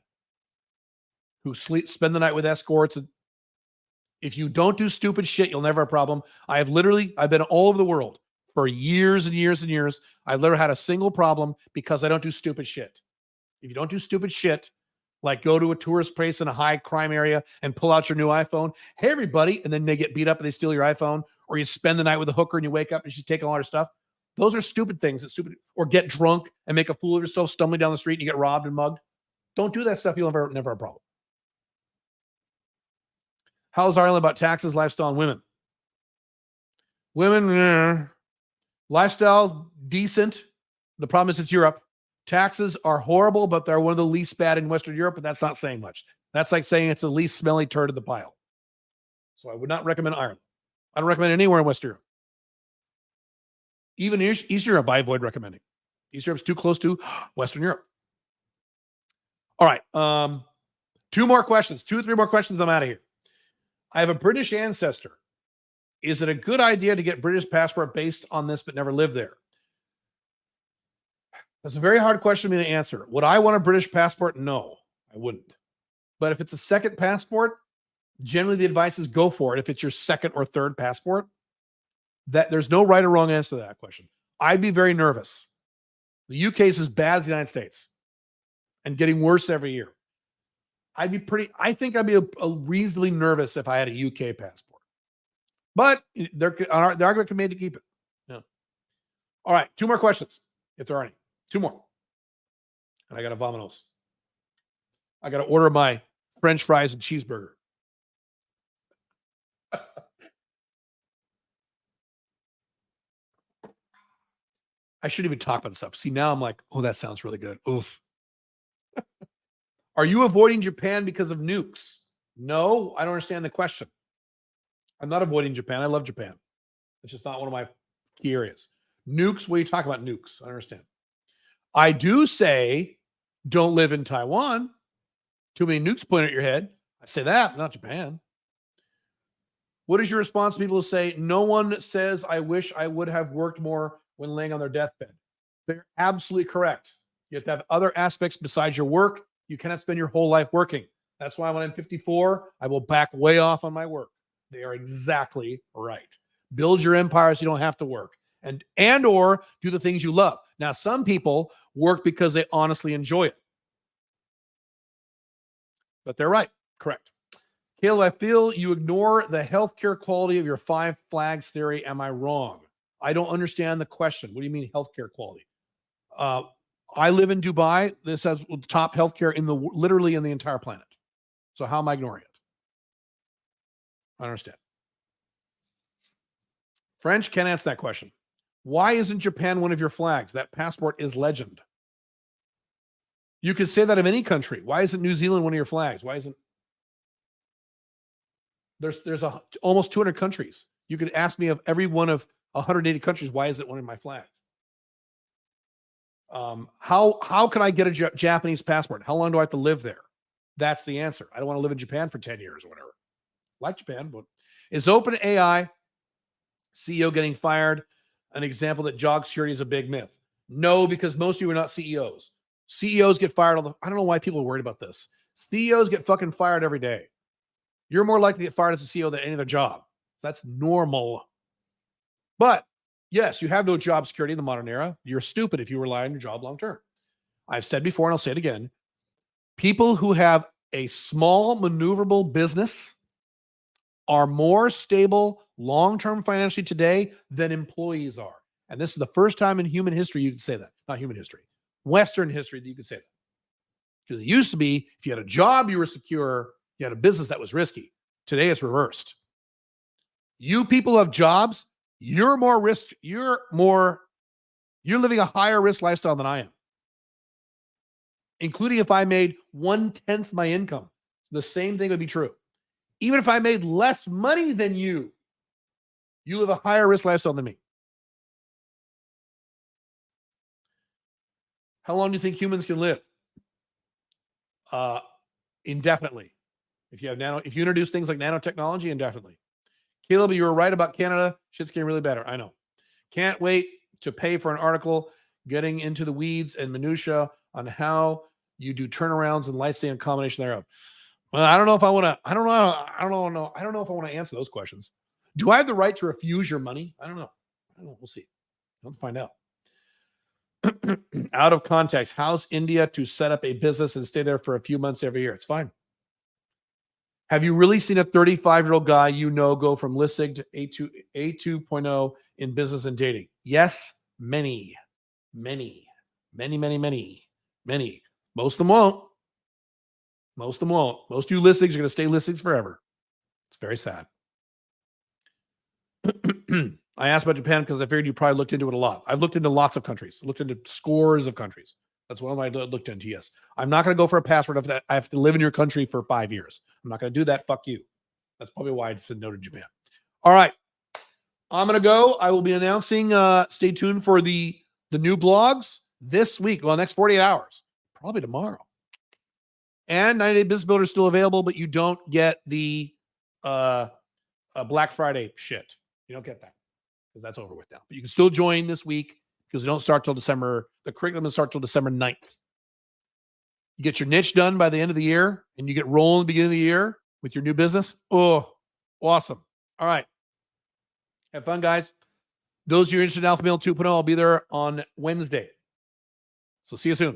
who spend the night with escorts. And if you don't do stupid shit, you'll never have a problem. I've been all over the world for years and years and years. I've never had a single problem because I don't do stupid shit. If you don't do stupid shit, like go to a tourist place in a high crime area and pull out your new iPhone, hey, everybody, and then they get beat up and they steal your iPhone, or you spend the night with a hooker and you wake up and she's taking all her stuff. Those are stupid things. It's stupid. Or get drunk and make a fool of yourself stumbling down the street and you get robbed and mugged. Don't do that stuff. You'll never have a problem. How's Ireland about taxes, lifestyle, and women? Women, lifestyle, decent. The problem is it's Europe. Taxes are horrible, but they're one of the least bad in Western Europe, but that's not saying much. That's like saying it's the least smelly turd of the pile. So I would not recommend Ireland. I don't recommend anywhere in Western Europe. Even East Europe, I avoid recommending. East Europe's too close to Western Europe. All right. 2 more questions. 2 or 3 more questions. I'm out of here. I have a British ancestor. Is it a good idea to get British passport based on this but never live there? That's a very hard question for me to answer. Would I want a British passport? No, I wouldn't. But if it's a second passport, generally the advice is go for it. If it's your second or third passport, that there's no right or wrong answer to that question. I'd be very nervous. The UK is as bad as the United States and getting worse every year. I think I'd be a reasonably nervous if I had a UK passport. But the argument can be made to keep it. Yeah. All right, 2 more questions, if there are any. 2 more. And I got to vominos. I got to order my French fries and cheeseburger. I shouldn't even talk about this stuff. See, now I'm like, oh, that sounds really good. Oof. Are you avoiding Japan because of nukes? No, I don't understand the question. I'm not avoiding Japan. I love Japan. It's just not one of my key areas. Nukes, what are you talking about nukes? I understand. I do say don't live in Taiwan. Too many nukes pointing at your head. I say that, not Japan. What is your response to people who say, no one says, I wish I would have worked more when laying on their deathbed? They're absolutely correct. You have to have other aspects besides your work. You cannot spend your whole life working. That's why when I'm 54, I will back way off on my work. They are exactly right. Build your empire so you don't have to work and or do the things you love. Now, some people work because they honestly enjoy it. But they're right. Correct. Caleb, I feel you ignore the healthcare quality of your 5 flags theory. Am I wrong? I don't understand the question. What do you mean healthcare quality? I live in Dubai. This has top healthcare literally in the entire planet. So how am I ignoring it? I don't understand. French can't answer that question. Why isn't Japan one of your flags? That passport is legend. You could say that of any country. Why isn't New Zealand one of your flags? Why isn't there's almost 200 countries. You could ask me of every one of 180 countries, why is it one of my flags? How can I get a Japanese passport? How long do I have to live there? That's the answer. I don't want to live in Japan for 10 years or whatever. Like Japan, but is OpenAI CEO getting fired an example that job security is a big myth? No, because most of you are not CEOs. CEOs get fired I don't know why people are worried about this. CEOs get fucking fired every day. You're more likely to get fired as a CEO than any other job. That's normal. But yes, you have no job security in the modern era. You're stupid if you rely on your job long term. I've said before, and I'll say it again. People who have a small maneuverable business are more stable long-term financially today than employees are. And this is the first time in human history you can say that. Not human history. Western history that you could say that. Because it used to be, if you had a job, you were secure. You had a business that was risky. Today it's reversed. You people who have jobs, you're more risk. You're living a higher risk lifestyle than I am. Including if I made 1/10 my income. The same thing would be true. Even if I made less money than you live a higher risk lifestyle than me. How long do you think humans can live? Indefinitely. If you introduce things like nanotechnology, indefinitely. Caleb, you were right about Canada. Shit's getting really better. I know. Can't wait to pay for an article getting into the weeds and minutia on how you do turnarounds and licensing and combination thereof. Well, I don't know if I want to. I don't know if I want to answer those questions. Do I have the right to refuse your money? I don't know. We'll see. Let's find out. Out of context, how's India to set up a business and stay there for a few months every year? It's fine. Have you really seen a 35-year-old guy go from listing to A2.0 in business and dating? Yes, many. Most of them won't. Most of you listings are going to stay listings forever. It's very sad. I asked about Japan because I figured you probably looked into it a lot. I've looked into lots of countries. I looked into scores of countries. That's one of my looked into, yes. I'm not going to go for a password of that. I have to live in your country for 5 years. I'm not going to do that. Fuck you. That's probably why I said no to Japan. All right. I'm going to go. I will be announcing, stay tuned for the new blogs this week. Well, next 48 hours. Probably tomorrow. And 90-Day Business Builder is still available, but you don't get the Black Friday shit. You don't get that because that's over with now. But you can still join this week because we don't start till December. The curriculum doesn't start till December 9th. You get your niche done by the end of the year, and you get rolling at the beginning of the year with your new business. Oh, awesome. All right. Have fun, guys. Those of you interested in Alpha Mail 2.0, I'll be there on Wednesday. So see you soon.